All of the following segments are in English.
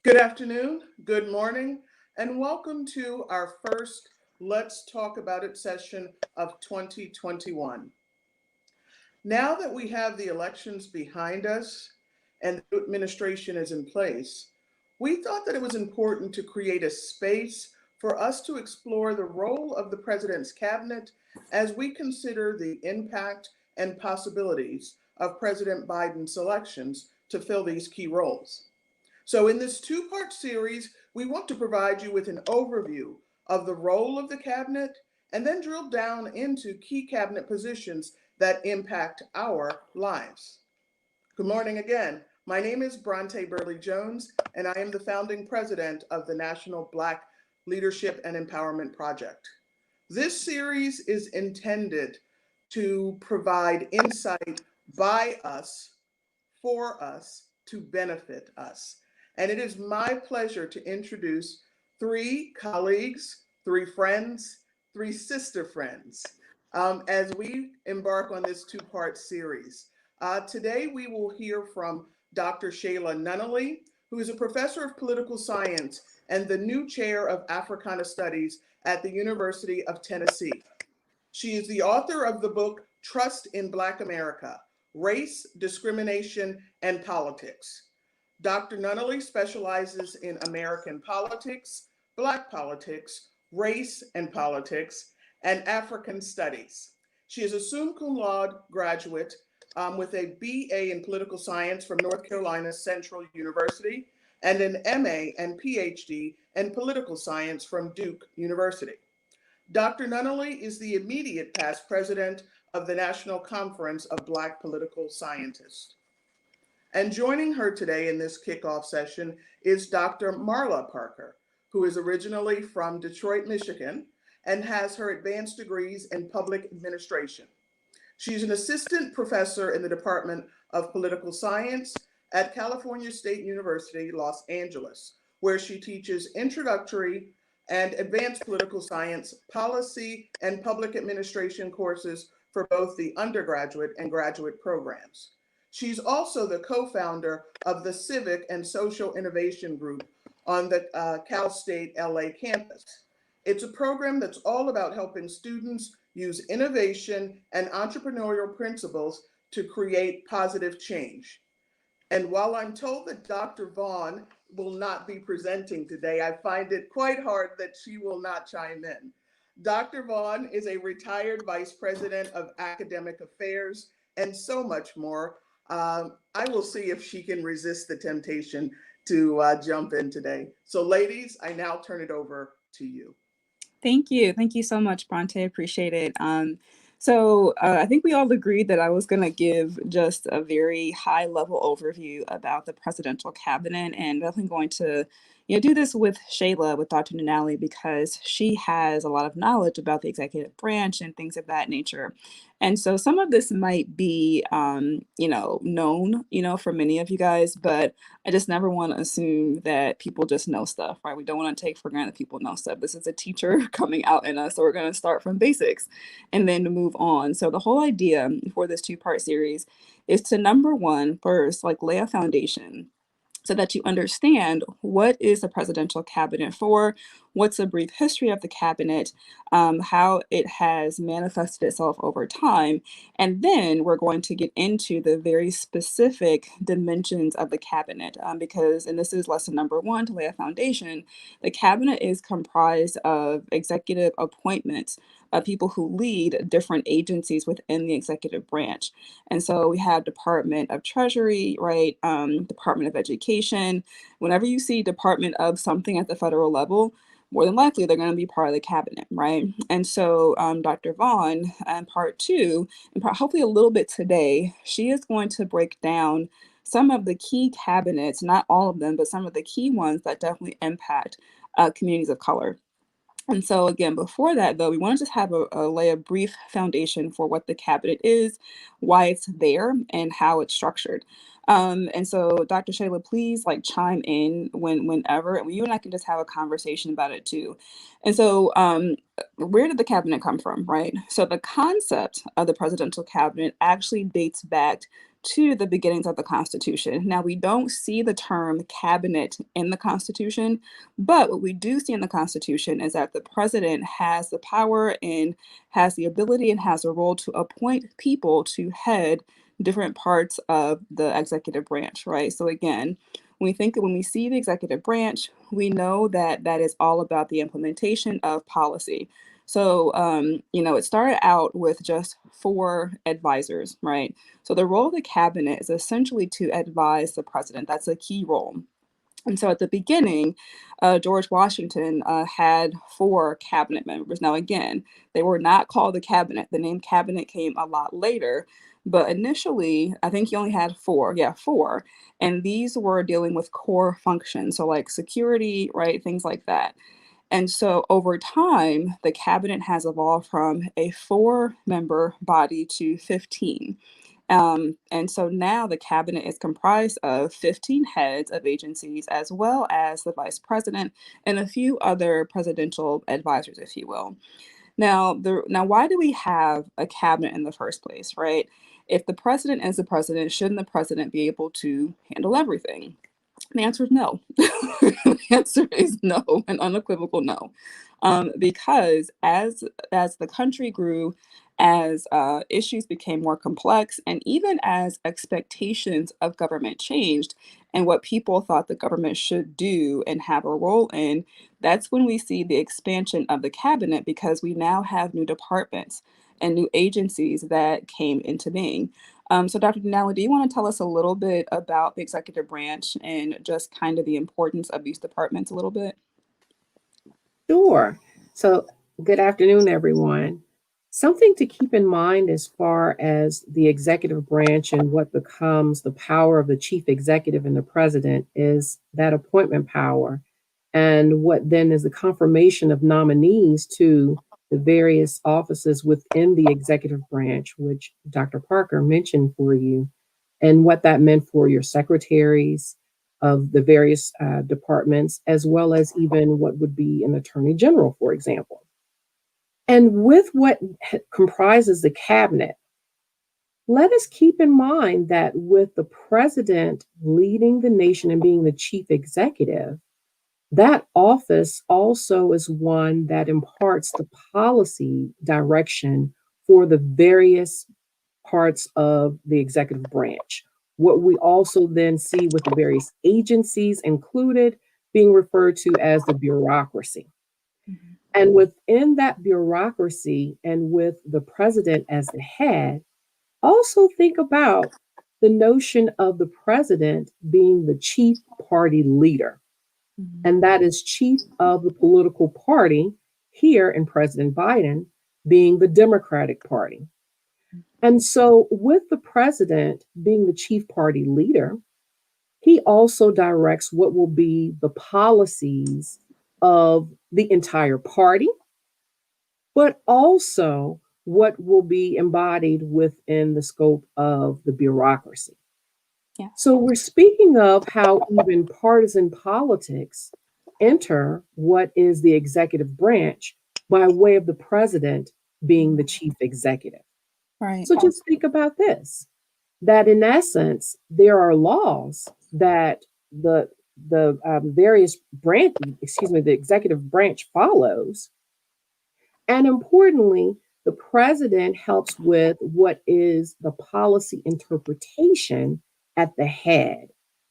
Good afternoon, good morning, and welcome to our first Let's Talk About It session of 2021. Now that we have the elections behind us and the administration is in place, we thought that it was important to create a space for us to explore the role of the president's cabinet as we consider the impact and possibilities of President Biden's selections to fill these key roles. So, in this two-part series, we want to provide you with an overview of the role of the cabinet and then drill down into key cabinet positions that impact our lives. Good morning again. My name is Bronte Burley Jones, and I am the founding president of the National Black Leadership and Empowerment Project. This series is intended to provide insight by us, for us, to benefit us. And it is my pleasure to introduce three colleagues, three friends, three sister friends as we embark on this two-part series. Today we will hear from Dr. Shayla Nunnally, who is a professor of political science and the new chair of Africana Studies at the University of Tennessee. She is the author of the book Trust in Black America: Race, Discrimination, and Politics. Dr. Nunnally specializes in American politics, Black politics, race and politics, and African studies. She is a summa cum laude graduate with a BA in political science from North Carolina Central University and an MA and PhD in political science from Duke University. Dr. Nunnally is the immediate past president of the National Conference of Black Political Scientists. And joining her today in this kickoff session is Dr. Marla Parker, who is originally from Detroit, Michigan, and has her advanced degrees in public administration. She's an assistant professor in the Department of Political Science at California State University, Los Angeles, where she teaches introductory and advanced political science, policy, and public administration courses for both the undergraduate and graduate programs. She's also the co-founder of the Civic and Social Innovation Group on the Cal State LA campus. It's a program that's all about helping students use innovation and entrepreneurial principles to create positive change. And while I'm told that Dr. Vaughn will not be presenting today, I find it quite hard that she will not chime in. Dr. Vaughn is a retired vice president of academic affairs and so much more. I will see if she can resist the temptation to jump in today. So ladies, I now turn it over to you. Thank you. Thank you so much, Bronte. Appreciate it. I think we all agreed that I was going to give just a very high level overview about the presidential cabinet, and definitely going to do this with Shayla, with Dr. Nunnally, because she has a lot of knowledge about the executive branch and things of that nature. And so some of this might be, known, for many of you guys, but I just never want to assume that people just know stuff, right? We don't want to take for granted people know stuff. This is a teacher coming out in us, so we're going to start from basics and then to move on. So the whole idea for this two-part series is to, number one, first, lay a foundation so that you understand what is the presidential cabinet for, what's a brief history of the cabinet, how it has manifested itself over time, and then we're going to get into the very specific dimensions of the cabinet, because, and this is lesson number one to lay a foundation, the cabinet is comprised of executive appointments of people who lead different agencies within the executive branch. And so we have Department of Treasury, right? Department of Education. Whenever you see Department of something at the federal level, more than likely they're going to be part of the cabinet, right? And so Dr. Vaughn, part two, and hopefully a little bit today, she is going to break down some of the key cabinets, not all of them, but some of the key ones that definitely impact communities of color. And so again, before that, though, we want to just have lay a brief foundation for what the cabinet is, why it's there, and how it's structured. And so, Dr. Shayla, please chime in whenever, and you and I can just have a conversation about it too. And so, where did the cabinet come from, right? So the concept of the presidential cabinet actually dates back to the beginnings of the Constitution. Now, we don't see the term cabinet in the Constitution, but what we do see in the Constitution is that the president has the power and has the ability and has a role to appoint people to head different parts of the executive branch, right? So again, when we see the executive branch, we know that that is all about the implementation of policy. So, it started out with just 4 advisors, right? So the role of the cabinet is essentially to advise the president. That's a key role. And so at the beginning, George Washington had 4 cabinet members. Now, again, they were not called the cabinet. The name cabinet came a lot later. But initially, I think he only had 4. Yeah, 4. And these were dealing with core functions. So, like security, right? Things like that. And so over time, the cabinet has evolved from a 4 member body to 15. And so now the cabinet is comprised of 15 heads of agencies, as well as the vice president and a few other presidential advisors, if you will. Now, why do we have a cabinet in the first place, right? If the president is the president, shouldn't the president be able to handle everything? The answer is no. The answer is no, an unequivocal no. Because as the country grew, as issues became more complex, and even as expectations of government changed and what people thought the government should do and have a role in, that's when we see the expansion of the cabinet because we now have new departments and new agencies that came into being. So, Dr. Denali, do you want to tell us a little bit about the executive branch and just kind of the importance of these departments a little bit? Sure. So, good afternoon, everyone. Something to keep in mind as far as the executive branch and what becomes the power of the chief executive and the president is that appointment power, and what then is the confirmation of nominees to the various offices within the executive branch, which Dr. Parker mentioned for you, and what that meant for your secretaries of the various departments, as well as even what would be an attorney general, for example. And with what comprises the cabinet, let us keep in mind that with the president leading the nation and being the chief executive, that office also is one that imparts the policy direction for the various parts of the executive branch. What we also then see with the various agencies included being referred to as the bureaucracy. Mhm. And within that bureaucracy and with the president as the head, also think about the notion of the president being the chief party leader. Mhm. And that is chief of the political party here in President Biden being the Democratic Party. And so, with the president being the chief party leader, he also directs what will be the policies of the entire party, but also what will be embodied within the scope of the bureaucracy. Yeah. So, we're speaking of how even partisan politics enter what is the executive branch by way of the president being the chief executive. Right. So, just think about this, that in essence there are laws that the various branch, excuse me, the executive branch follows, and importantly, the president helps with what is the policy interpretation at the head,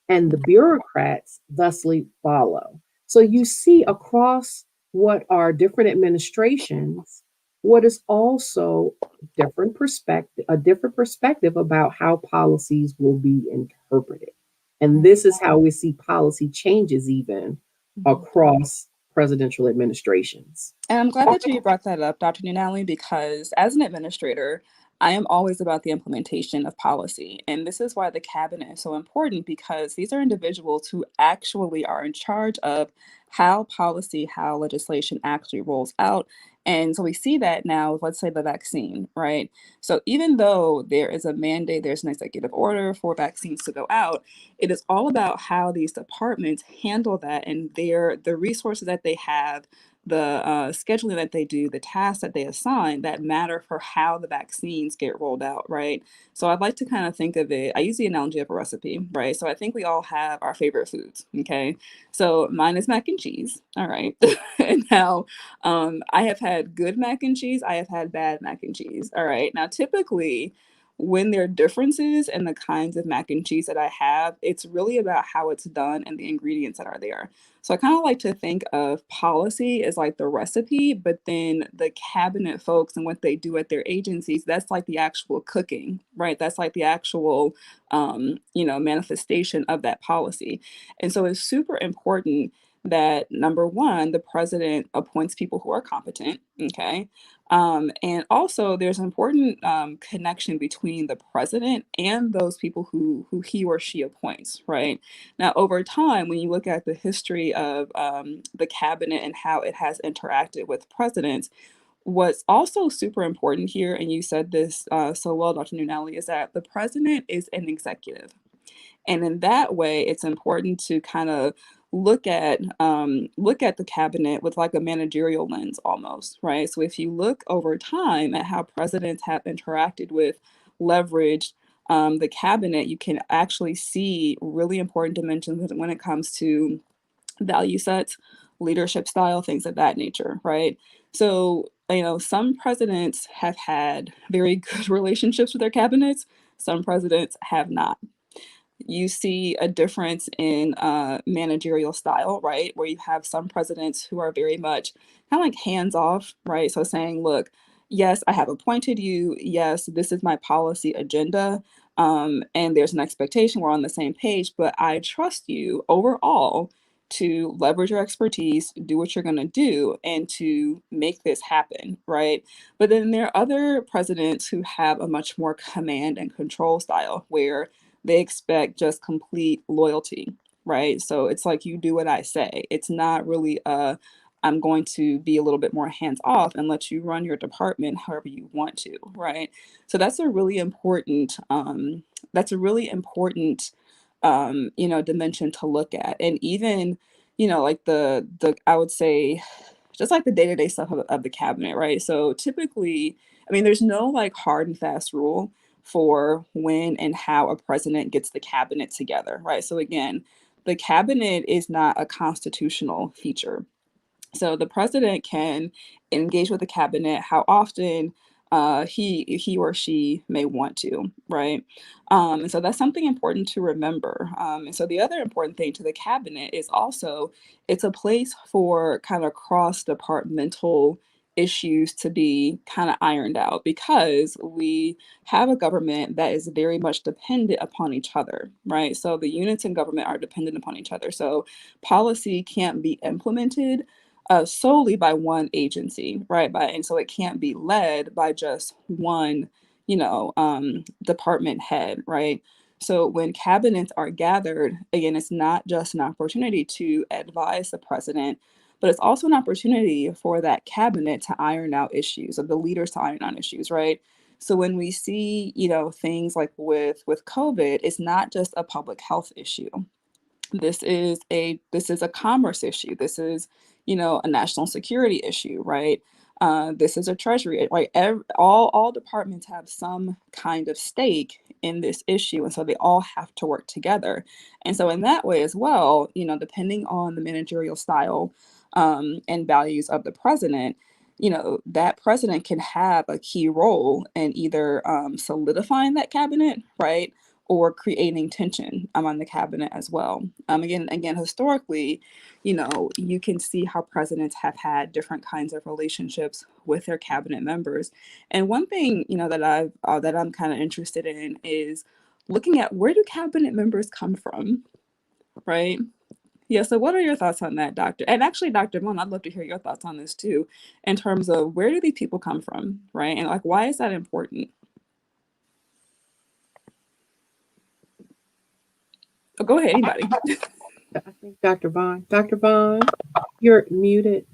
and the bureaucrats thusly follow. So you see across what are different administrations, what is also a different perspective about how policies will be interpreted. And Right. this is how we see policy changes even Mhm. across presidential administrations. And I'm glad that you brought that up, Dr. Nunali, because as an administrator, I am always about the implementation of policy. And this is why the cabinet is so important because these are individuals who actually are in charge of how policy, how legislation actually rolls out. And so we see that now with, let's say, the vaccine, right? So even though there is a mandate, there's an executive order for vaccines to go out, it is all about how these departments handle that and the resources that they have, scheduling that they do, the tasks that they assign that matter for how the vaccines get rolled out, right? So I'd like to kind of think of it, I use the analogy of a recipe, right? So I think we all have our favorite foods, okay? So mine is mac and cheese, all right? And now I have had good mac and cheese, I have had bad mac and cheese, all right? Now, typically, when there are differences in the kinds of mac and cheese that I have, it's really about how it's done and the ingredients that are there. So I kind of like to think of policy as like the recipe, but then the cabinet folks and what they do at their agencies, that's like the actual cooking, right? That's like the actual, manifestation of that policy. And so it's super important that number one, the president appoints people who are competent, okay? And also, there's an important connection between the president and those people who he or she appoints, right? Now, over time, when you look at the history of the cabinet and how it has interacted with presidents, what's also super important here, and you said this so well, Dr. Nunali, is that the president is an executive. And in that way, it's important to kind of look at the cabinet with like a managerial lens almost, right? So if you look over time at how presidents have interacted with, leveraged the cabinet, you can actually see really important dimensions when it comes to value sets, leadership style, things of that nature, right? So, some presidents have had very good relationships with their cabinets, some presidents have not. You see a difference in managerial style, right? Where you have some presidents who are very much kind of like hands off, right? So saying, look, yes, I have appointed you. Yes, this is my policy agenda. And there's an expectation, we're on the same page, but I trust you overall to leverage your expertise, do what you're going to do, and to make this happen, right? But then there are other presidents who have a much more command and control style where they expect just complete loyalty, right? So it's like you do what I say. It's not really I'm going to be a little bit more hands off and let you run your department however you want to, right? So that's a really important dimension to look at. And even, like the I would say just like the day-to-day stuff of the cabinet, right? So typically, I mean, there's no like hard and fast rule for when and how a president gets the cabinet together, right? So again, the cabinet is not a constitutional feature. So the president can engage with the cabinet how often he or she may want to, right? And so that's something important to remember. And so the other important thing to the cabinet is also it's a place for kind of cross departmental issues to be kind of ironed out because we have a government that is very much dependent upon each other, right? So the units in government are dependent upon each other. So policy can't be implemented solely by one agency, right? And so it can't be led by just one, department head, right? So when cabinets are gathered, again, it's not just an opportunity to advise the president, but it's also an opportunity for that cabinet to iron out issues, of the leaders to iron out issues, right? So when we see, things like with COVID, it's not just a public health issue. This is a commerce issue. This is, a national security issue, right? This is a treasury, like all departments have some kind of stake in this issue, and so they all have to work together. And so in that way as well, depending on the managerial style and values of the president, that president can have a key role in either solidifying that cabinet, right, or creating tension among the cabinet as well. Again, historically, you can see how presidents have had different kinds of relationships with their cabinet members. And one thing, that I'm kind of interested in is looking at where do cabinet members come from, right? Yeah. So, what are your thoughts on that, Doctor? And actually, Dr. Moon, I'd love to hear your thoughts on this too, in terms of where do these people come from, right? And like, why is that important? Oh, go ahead, anybody. I think Dr. Vaughn. Dr. Vaughn, you're muted.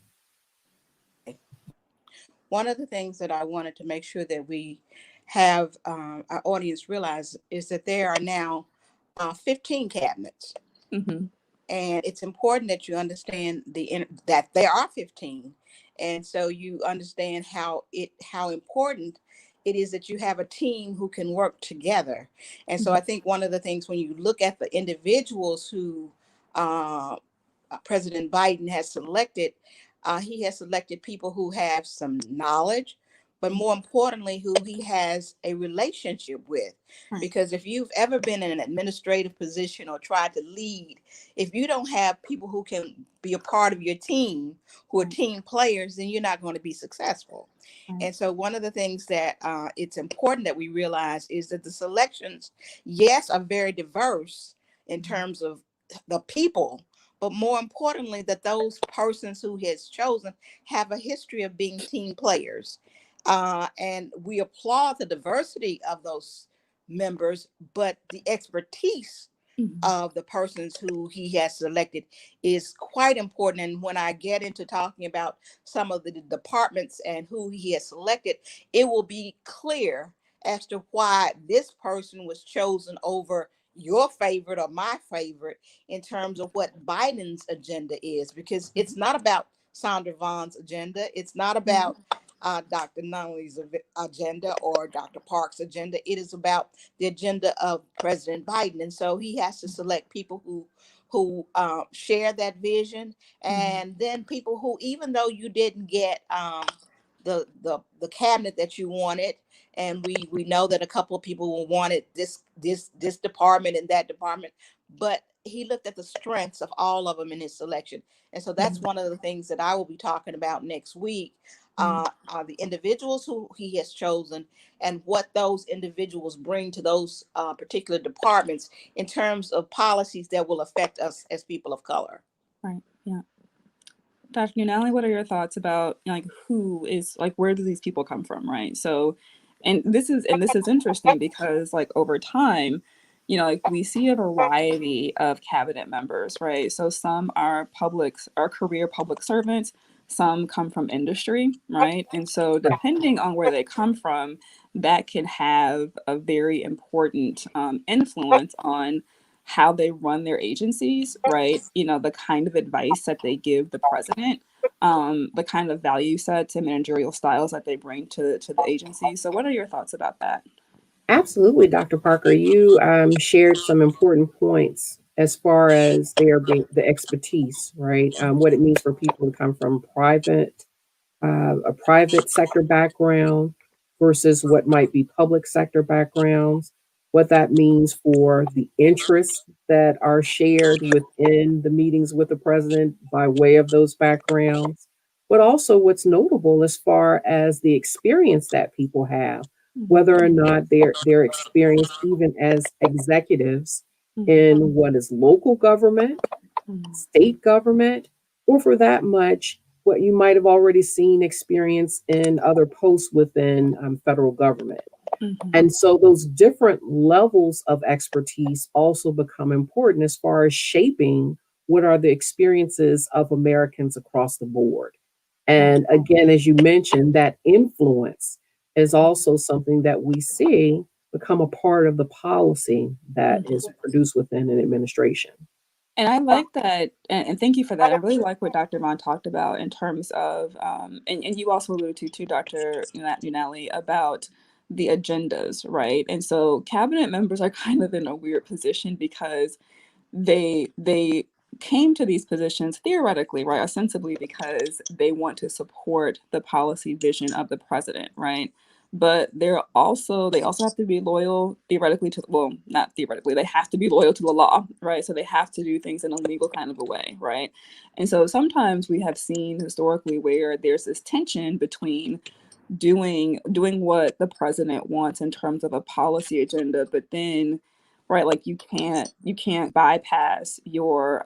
One of the things that I wanted to make sure that we have our audience realize is that there are now 15 cabinets. Mm-hmm. And it's important that you understand that there are 15. And so you understand how important it is that you have a team who can work together. And so I think one of the things when you look at the individuals who uh, President Biden has selected, he has selected people who have some knowledge, but more importantly, who he has a relationship with. Right. Because if you've ever been in an administrative position or tried to lead, if you don't have people who can be a part of your team, who are Right. team players, then you're not going to be successful. Right. And so one of the things that it's important that we realize is that the selections, yes, are very diverse in terms of the people, but more importantly, that those persons who he has chosen have a history of being team players. And we applaud the diversity of those members, but the expertise Mhm. of the persons who he has selected is quite important. And when I get into talking about some of the departments and who he has selected, it will be clear as to why this person was chosen over your favorite or my favorite in terms of what Biden's agenda is, because it's not about Sandra Vaughn's agenda. It's not about Dr. Nunley's agenda or Dr. Park's agenda. It is about the agenda of President Biden. And so he has to select people who share that vision, and then people who, even though you didn't get the cabinet that you wanted, and we know that a couple of people wanted this department and that department, but he looked at the strengths of all of them in his selection. And so that's one of the things that I will be talking about next week, are the individuals who he has chosen and what those individuals bring to those particular departments in terms of policies that will affect us as people of color. Right. Yeah. Dr. Nunali, what are your thoughts about, you know, like, who is, like, where do these people come from, right? So, and this is interesting because, like, over time, you know, like, we see a variety of cabinet members, right? So some are career public servants, some come from industry, right? And so depending on where they come from, that can have a very important influence on how they run their agencies, right? You know, the kind of advice that they give the president, the kind of value sets and managerial styles that they bring to the agency. So, what are your thoughts about that? Absolutely, Dr. Parker. You shared some important points as far as there being the expertise, right? What it means for people to come from a private sector background versus what might be public sector backgrounds, what that means for the interests that are shared within the meetings with the president by way of those backgrounds, but also what's notable as far as the experience that people have, Mhm. whether or not they're experienced even as executives Mhm. in what is local government, Mhm. state government, or for that much, what you might have already seen experience in other posts within federal government. Mhm. And so those different levels of expertise also become important as far as shaping what are the experiences of Americans across the board. Right. And again, as you mentioned, that influence is also something that we see become a part of the policy that Mhm. is produced within an administration. And I like that, and thank you for that. I really like what Dr. Mon talked about in terms of, and you also alluded to Dr. Unali, about the agendas, right? And so cabinet members are kind of in a weird position because they came to these positions theoretically, right, ostensibly because they want to support the policy vision of the president, right? But they also have to be loyal theoretically to, well, not theoretically, they have to be loyal to the law, right? So they have to do things in a legal kind of a way, right? And so sometimes we have seen historically where there's this tension between doing what the president wants in terms of a policy agenda, but then, right, like, you can't bypass your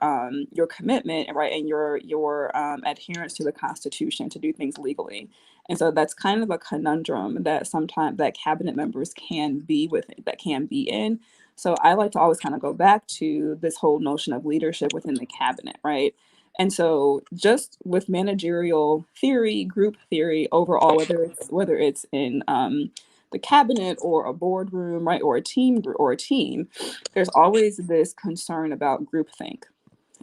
commitment, right, and your adherence to the Constitution to do things legally. And so that's kind of a conundrum that sometimes that cabinet members can be in. So I like to always kind of go back to this whole notion of leadership within the cabinet, right? And so just with managerial theory, group theory overall, whether it's in the cabinet or a boardroom, right, or a team, there's always this concern about groupthink.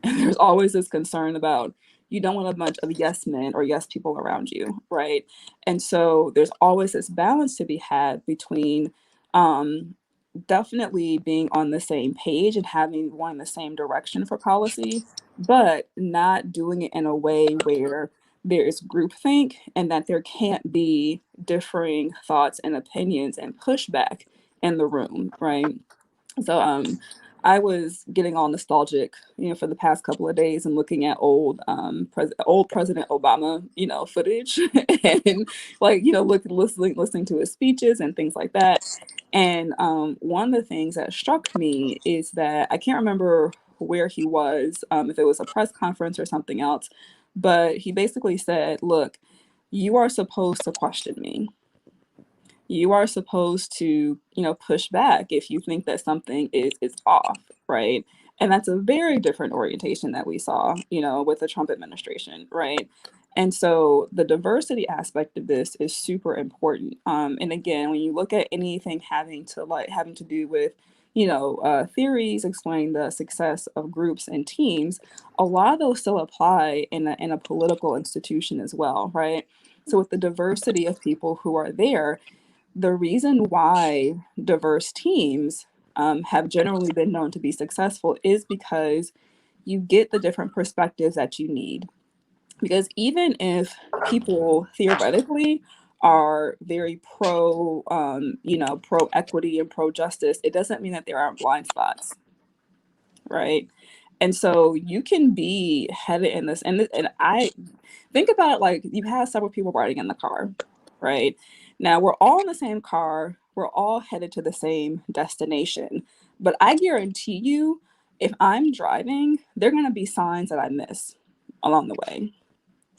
And there's always this concern about you don't want a bunch of yes men or yes people around you, right? And so there's always this balance to be had between um, definitely being on the same page and having one the same direction for policy, but not doing it in a way where there is groupthink and that there can't be differing thoughts and opinions and pushback in the room, right? So I was getting all nostalgic, for the past couple of days and looking at old President Obama, footage and like, listening to his speeches and things like that. And one of the things that struck me is that I can't remember where he was, if it was a press conference or something else, but he basically said, look, you are supposed to question me. You are supposed to, push back if you think that something is off, right? And that's a very different orientation that we saw, with the Trump administration, right? And so the diversity aspect of this is super important. And again, when you look at anything having to do with, theories explaining the success of groups and teams, a lot of those still apply in a political institution as well, right? So with the diversity of people who are there, the reason why diverse teams have generally been known to be successful is because you get the different perspectives that you need. Because even if people theoretically are very pro equity and pro justice, it doesn't mean that there aren't blind spots, right? And so you can be headed in this, and I think about it like you have several people riding in the car, right? Now we're all in the same car, we're all headed to the same destination. But I guarantee you, if I'm driving, there are going to be signs that I miss along the way,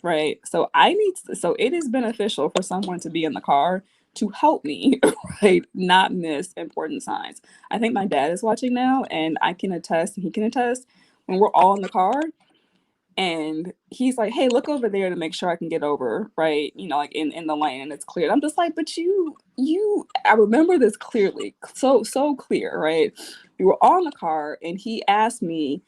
right? So it is beneficial for someone to be in the car to help me, right? Not miss important signs. I think my dad is watching now, and I can attest, and he can attest, when we're all in the car and he's like, hey, look over there to make sure I can get over, right? Like in the lane and it's clear. I'm just like, but I remember this clearly, so clear, right? We were all in the car and he asked me,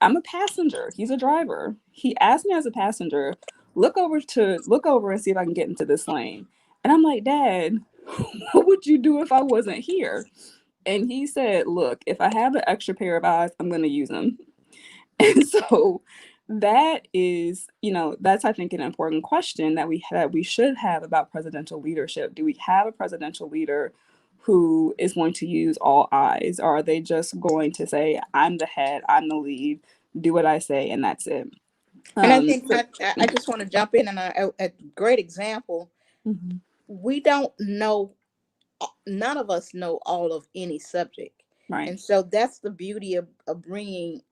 I'm a passenger, he's a driver. He asked me as a passenger, look over and see if I can get into this lane. And I'm like, Dad, what would you do if I wasn't here? And he said, look, if I have an extra pair of eyes, I'm going to use them. And so that is, that's I think an important question that we should have about presidential leadership. Do we have a presidential leader who is going to use all eyes, or are they just going to say, I'm the head, I'm the lead, do what I say, and that's it? And I think So, I just want to jump in, and a great example. mhm, We don't know, none of us know all of any subject, right. and so that's the beauty of bringing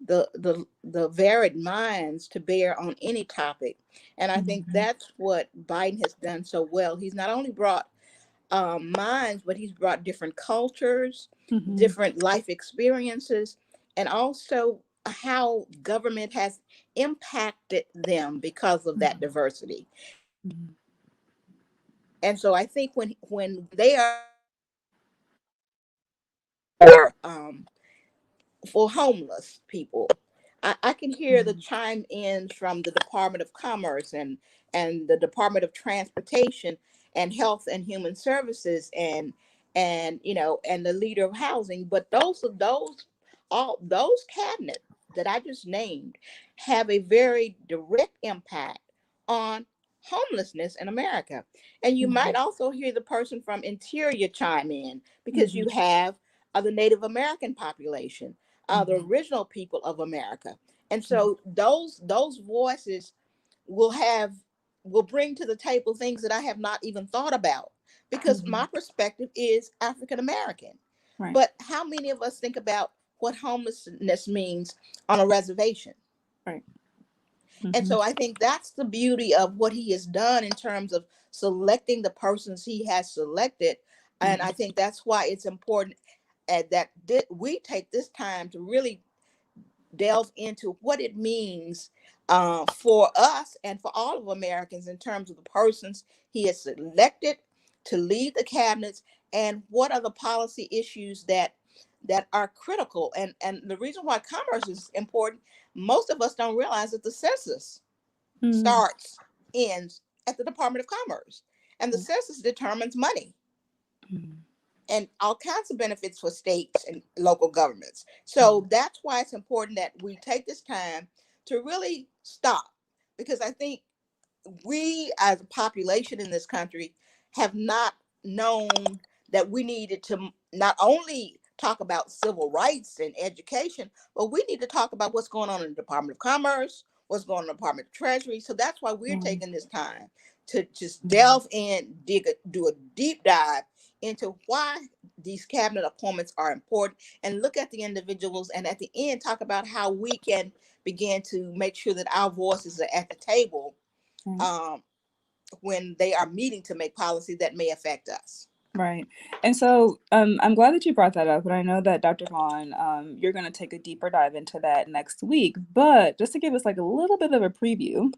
the varied minds to bear on any topic. And I think Mhm, that's what Biden has done so well. He's not only brought minds, but he's brought different cultures, mhm, different life experiences, and also how government has impacted them because of that mhm, diversity. mhm, And so I think when they are for homeless people, I can hear the mhm, chime in from the Department of Commerce and the Department of Transportation and Health and Human Services and the leader of housing. But all those cabinets that I just named have a very direct impact on homelessness in America. And you might mhm, also hear the person from Interior chime in, because you mhm, have the Native American population, the mhm, original people of America. And mhm, so those voices will have will bring to the table things that I have not even thought about, because my mhm, perspective is African American. right, But how many of us think about what homelessness means on a reservation? right. And Mhm, so I think that's the beauty of what he has done in terms of selecting the persons he has selected. And I mhm, think that's why it's important that we take this time to really delve into what it means for us and for all of Americans in terms of the persons he has selected to lead the cabinets, and what are the policy issues that that are critical. And the reason why commerce is important, most of us don't realize that the census Mm, starts, ends at the Department of Commerce. And the census determines money mm, and all kinds of benefits for states and local governments. So that's why it's important that we take this time to really stop, because I think we as a population in this country have not known that we needed to not only talk about civil rights and education, but we need to talk about what's going on in the Department of Commerce, what's going on in the Department of Treasury. So that's why we're mm, taking this time to just mm. delve in, do a deep dive into why these cabinet appointments are important, and look at the individuals, and at the end talk about how we can begin to make sure that our voices are at the table, Right. um, when they are meeting to make policy that may affect us. Right. And so I'm glad that you brought that up. And I know that Dr. Vaughn, you're going to take a deeper dive into that next week. But just to give us like a little bit of a preview,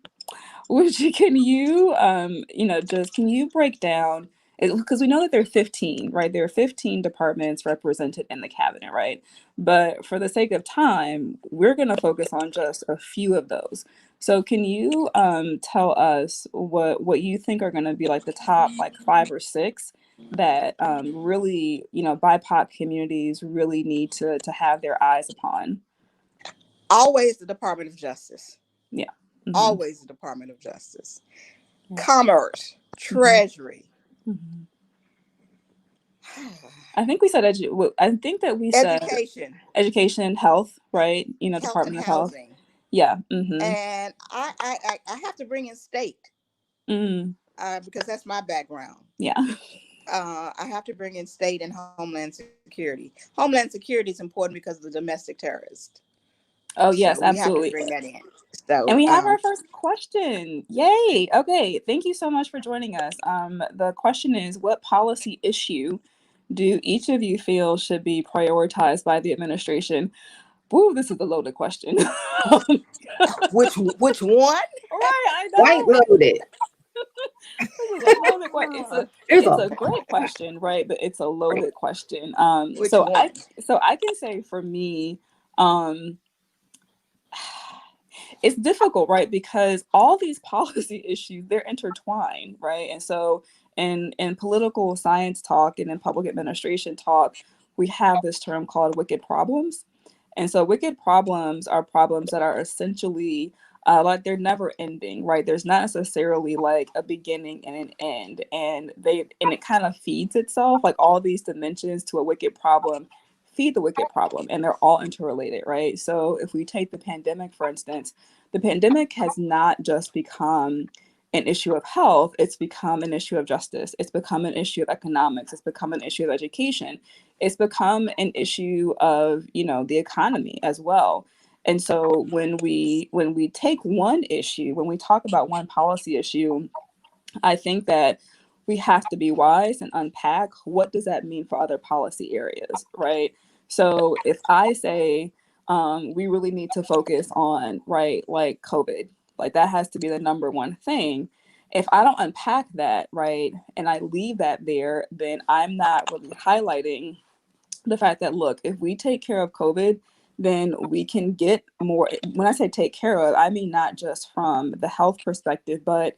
can you, just can you break down, because we know that there are 15, right? There are 15 departments represented in the cabinet, right? But for the sake of time, we're going to focus on just a few of those. So can you tell us what you think are going to be like the top like 5 or 6 that really, BIPOC communities really need to have their eyes upon? Always the Department of Justice. Yeah. Mm-hmm. Always the Department of Justice. Right. Commerce, Mm-hmm. Treasury, Mm-hmm. I think we said I think that we said education, education, health, right? health and Department of Health. housing. Yeah. Mm-hmm. And I have to bring in state, Mm, because that's my background. yeah. I have to bring in state and Homeland Security. Homeland Security is important because of the domestic terrorist. Oh, So yes, we have to absolutely. bring that in. And So we have our first question. Yay. Okay. Thank you so much for joining us. The question is, what policy issue do each of you feel should be prioritized by the administration? Woo, this is a loaded question. which one? Right, I White know. loaded. This is a loaded question. There's It's a a great question, right? But it's a loaded question. Which one? So I can say for me, um, it's difficult, right? Because all these policy issues, they're intertwined, right? And so in political science talk and in public administration talk, we have this term called wicked problems. And so wicked problems are problems that are essentially like they're never ending, right? There's not necessarily like a beginning and an end. And it kind of feeds itself, like all these dimensions to a wicked problem feed the wicked problem, and they're all interrelated, right? So if we take the pandemic, for instance, the pandemic has not just become an issue of health, it's become an issue of justice. It's become an issue of economics. It's become an issue of education. It's become an issue of, the economy as well. And so when we take one issue, when we talk about one policy issue, I think that we have to be wise and unpack what does that mean for other policy areas, right? So if I say we really need to focus on, right, like COVID, like that has to be the number one thing. If I don't unpack that, right, and I leave that there, then I'm not really highlighting the fact that, look, if we take care of COVID, then we can get more. When I say take care of, I mean not just from the health perspective, but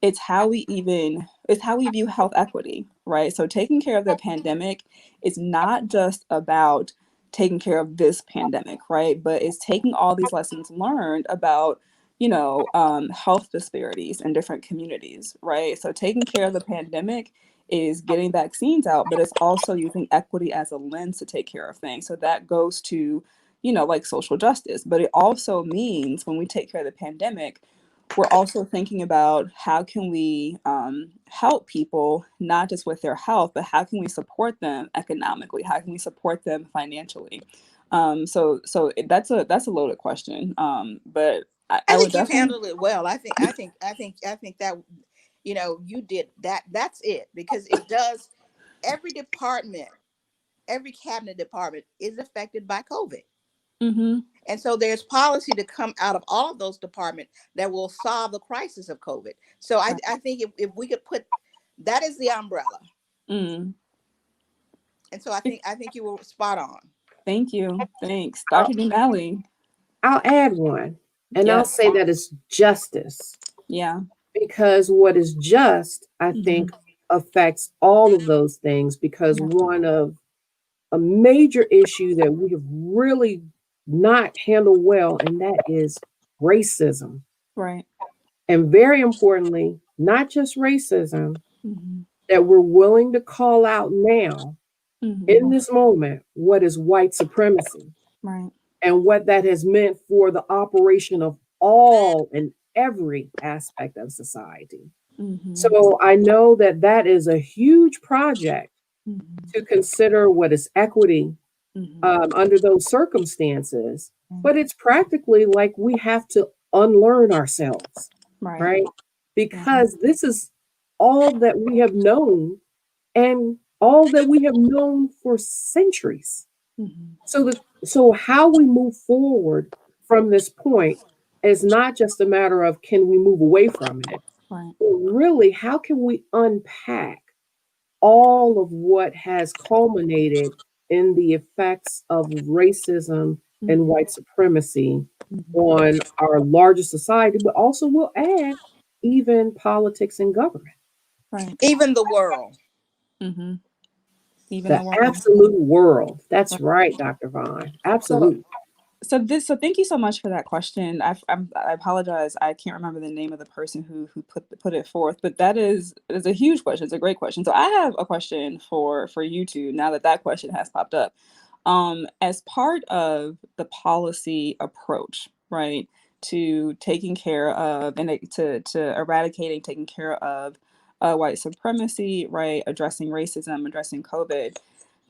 it's how we view health equity, right? So taking care of the pandemic is not just about taking care of this pandemic, right? But it's taking all these lessons learned about, health disparities in different communities, right? So taking care of the pandemic is getting vaccines out, but it's also using equity as a lens to take care of things. So that goes to, like social justice. But it also means when we take care of the pandemic, we're also thinking about how can we help people not just with their health, but how can we support them economically? How can we support them financially? That's a loaded question. But I I would think you've definitely. handled it well. I think that, you did that. That's it, because it does. Every department, every cabinet department is affected by COVID. Mm-hmm. And so there's policy to come out of all of those departments that will solve the crisis of COVID. So I think if we could put that as the umbrella. Mm. And so I think you were spot on. Thank you. Thanks. Dr. Denali. I'll add one, and I'll Yeah. say that it's justice, Yeah. because what is just, I think, Mhm. affects all of those things. Because Yeah. one of a major issue that we have really not handled well, and that is racism. Right. And very importantly, not just racism, Mhm. that we're willing to call out now in Mhm. this moment what is white supremacy Right. and what that has meant for the operation of all and every aspect of society. Mhm. So I know that that is a huge project Mhm. to consider what is equity Mhm. under those circumstances, Right. but it's practically like we have to unlearn ourselves, Right. right? Yeah. Because this is all that we have known and all that we have known for centuries. Mhm. So how we move forward from this point is not just a matter of can we move away from it, Right. but really how can we unpack all of what has culminated in the effects of racism and Mhm. white supremacy Mhm. on our larger society, but also will add even politics and government. Right. Even the world. Mhm. Even The the world. absolute world. That's Right. right, Dr. Vaughn. So Absolutely. so thank you so much for that question. I apologize. I can't remember the name of the person who put it forth, but that is a huge question. It's a great question. So I have a question for you two now that that question has popped up. As part of the policy approach, right, to taking care of and to eradicating, taking care of white supremacy, right, addressing racism, addressing COVID,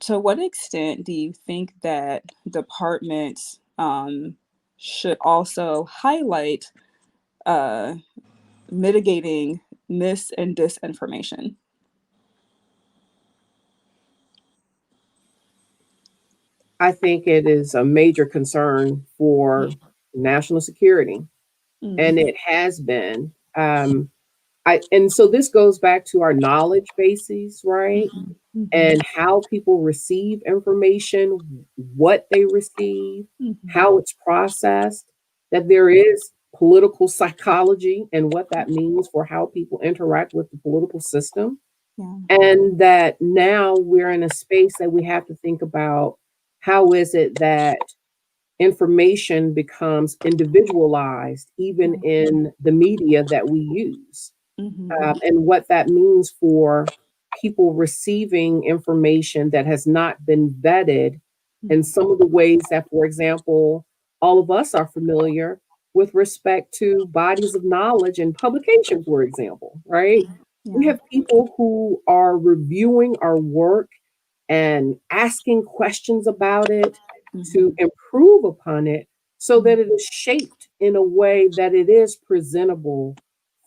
to what extent do you think that departments should also highlight uh, mitigating mis and disinformation? I think it is a major concern for national security, and Mm-hmm. it has been. And so this goes back to our knowledge bases, right? Mm-hmm. Mm-hmm. And how people receive information, what they receive, Mm-hmm. how it's processed, that there is political psychology and what that means for how people interact with the political system. Yeah. And that now we're in a space that we have to think about how is it that information becomes individualized, even Right. in the media that we use, Mm-hmm. and what that means for people receiving information that has not been vetted in Mm-hmm. some of the ways that, for example, all of us are familiar with respect to bodies of knowledge and publication, for example, right? We Yeah. have people who are reviewing our work and asking questions about it to Mm-hmm. improve upon it so Mm-hmm. that it is shaped in a way that it is presentable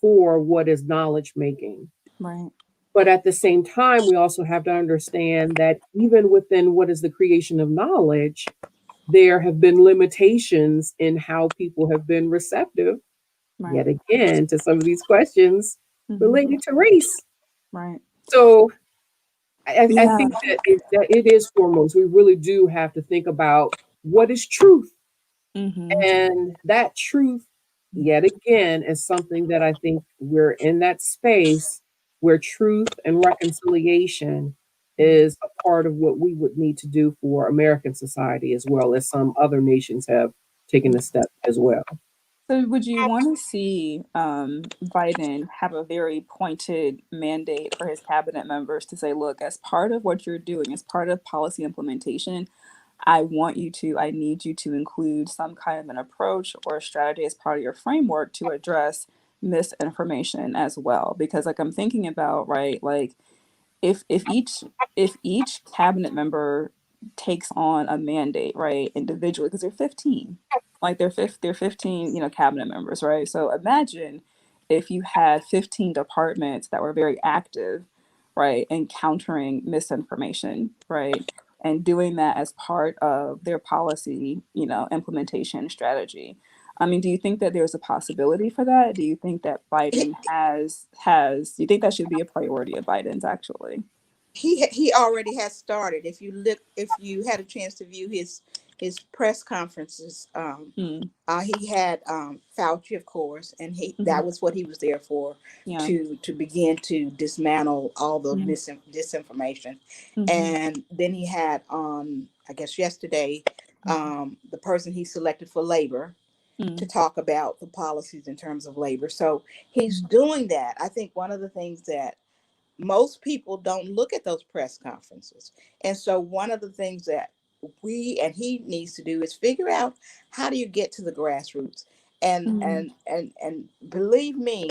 for what is knowledge making. Right. But at the same time, we also have to understand that even within what is the creation of knowledge, there have been limitations in how people have been receptive, Right. yet again, to some of these questions Mm-hmm. related to race. Right. So I Yeah. think that it is foremost. We really do have to think about what is truth. Mm-hmm. And that truth, yet again, is something that I think we're in that space where truth and reconciliation is a part of what we would need to do for American society as well as some other nations have taken the step as well. So would you want to see Biden have a very pointed mandate for his cabinet members to say, look, as part of what you're doing, as part of policy implementation, I need you to include some kind of an approach or a strategy as part of your framework to address misinformation as well? Because like I'm thinking about, right, like if each cabinet member takes on a mandate, right, individually, because they're 15, like they're 15, cabinet members, right? So imagine if you had 15 departments that were very active, right, in countering misinformation, right, and doing that as part of their policy, implementation strategy. I mean, do you think that there's a possibility for that? Do you think that Biden do you think that should be a priority of Biden's actually? He already has started. If you had a chance to view his press conferences, Mm, he had Fauci, of course, and mhm. that was what he was there for, Yeah. to begin to dismantle all the Mm, disinformation. mhm, And then he had on, I guess yesterday, mhm, the person he selected for labor to mm, talk about the policies in terms of labor. So he's mm, doing that. I think one of the things that most people don't look at those press conferences. And so one of the things that we and he needs to do is figure out, how do you get to the grassroots? And mm. believe me,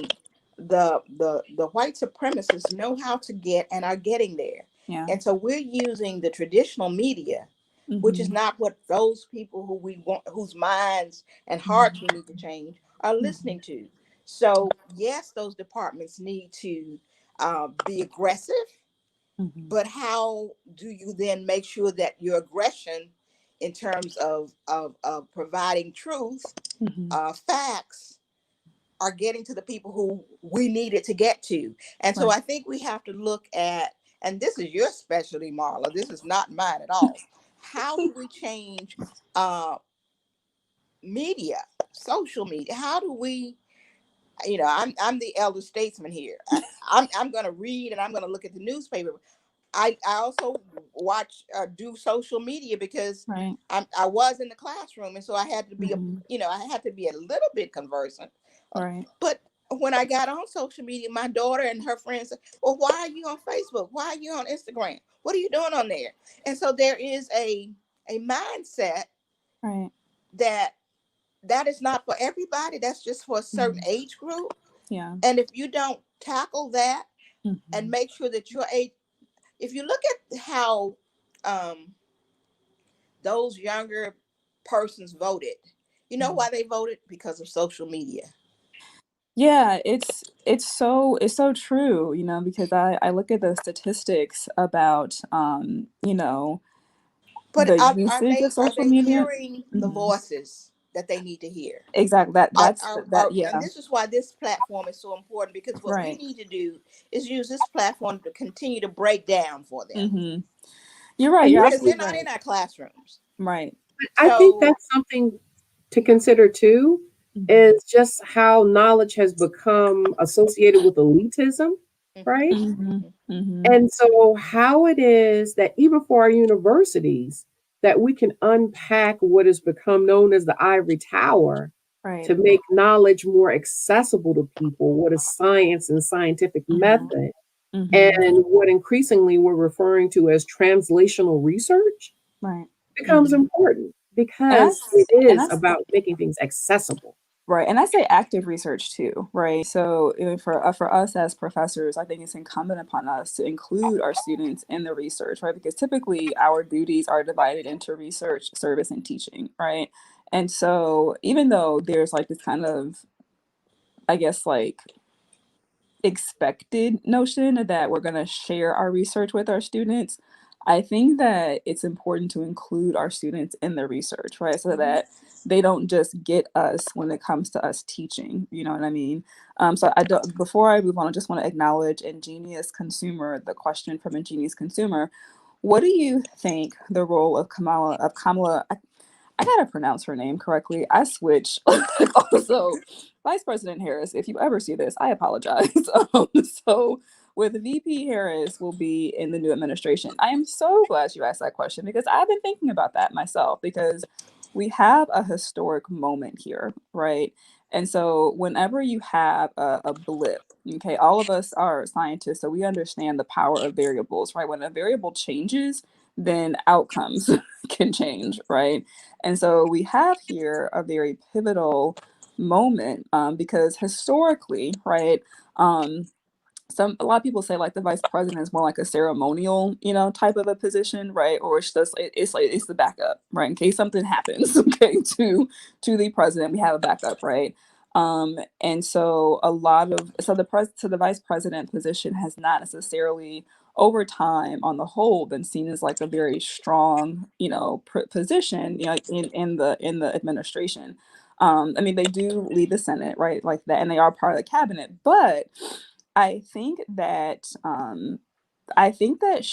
the white supremacists know how to get and are getting there. Yeah. And so we're using the traditional media, which is Mhm, not what those people who we want, whose minds and hearts we mhm, need to change, are mhm, listening to. So yes, those departments need to be aggressive, mhm, but how do you then make sure that your aggression, in terms of providing truth, mhm. facts, are getting to the people who we need it to get to? And so Right. I think we have to look at, and this is your specialty, Marla, this is not mine at all. How do we change uh, media, social media? How do we, I'm the elder statesman here. I'm going to read and I'm going to look at the newspaper. I also watch, do social media, because Right. I was in the classroom, and so I had to be Mhm. I had to be a little bit conversant. Right. But when I got on social media, my daughter and her friends said, "Well, why are you on Facebook? Why are you on Instagram? What are you doing on there?" And so there is a mindset Right. that is not for everybody. That's just for a certain Mhm. age group. Yeah. And if you don't tackle that and Mhm, make sure that your age, if you look at how um, those younger persons voted, you know mhm. why they voted? Because of social media. Yeah, it's so true, because I look at the statistics about But the are usage of are social they media. hearing the Mhm. voices that they need to hear? Exactly. That And yeah. this is why this platform is so important, because what we Right. need to do is use this platform to continue to break down for them, Mhm. You're right. And You're you because know, they're absolutely not right. in our classrooms. Right. I think So that's something to consider too, Mhm. is just how knowledge has become associated with elitism, mhm, right? Mhm. mhm, Mhm. And so, how it is that even for our universities, that we can unpack what has become known as the ivory tower Right. to make knowledge more accessible to people, what is science and scientific Mhm. method, Mhm. and what increasingly we're referring to as translational research Right. becomes Mhm. important And because it that's and is that's about making things accessible. Right, and I say active research too, right? So for us as professors, I think it's incumbent upon us to include our students in the research, right? Because typically our duties are divided into research, service, and teaching, right? And so even though there's like this kind of, I guess, like expected notion that we're going to share our research with our students, I think that it's important to include our students in the research, right? So mhm. that they don't just get us when it comes to us teaching, you know what I mean? So I don't, before I move on, I just want to acknowledge Ingenious Consumer, the question from Ingenious Consumer. What do you think the role of Kamala, I gotta pronounce her name correctly. I switch. Also, Vice President Harris, if you ever see this, I apologize. Um, so, with VP Harris will be in the new administration. I am so glad you asked that question because I've been thinking about that myself because we have a historic moment here, right? And so, whenever you have a blip, okay, all of us are scientists, so we understand the power of variables, right? When a variable changes, then outcomes can change, right? And so we have here a very pivotal moment because historically, right? Um, a lot of people say like the vice president is more like a ceremonial, type of a position, right? Or it's just it's like it's the backup, right? In case something happens, okay, to the president, we have a backup, right? And so the vice president position has not necessarily over time on the whole been seen as like a very strong, position, in the administration. I mean, they do lead the Senate, right, like that, and they are part of the cabinet, but I think that I think that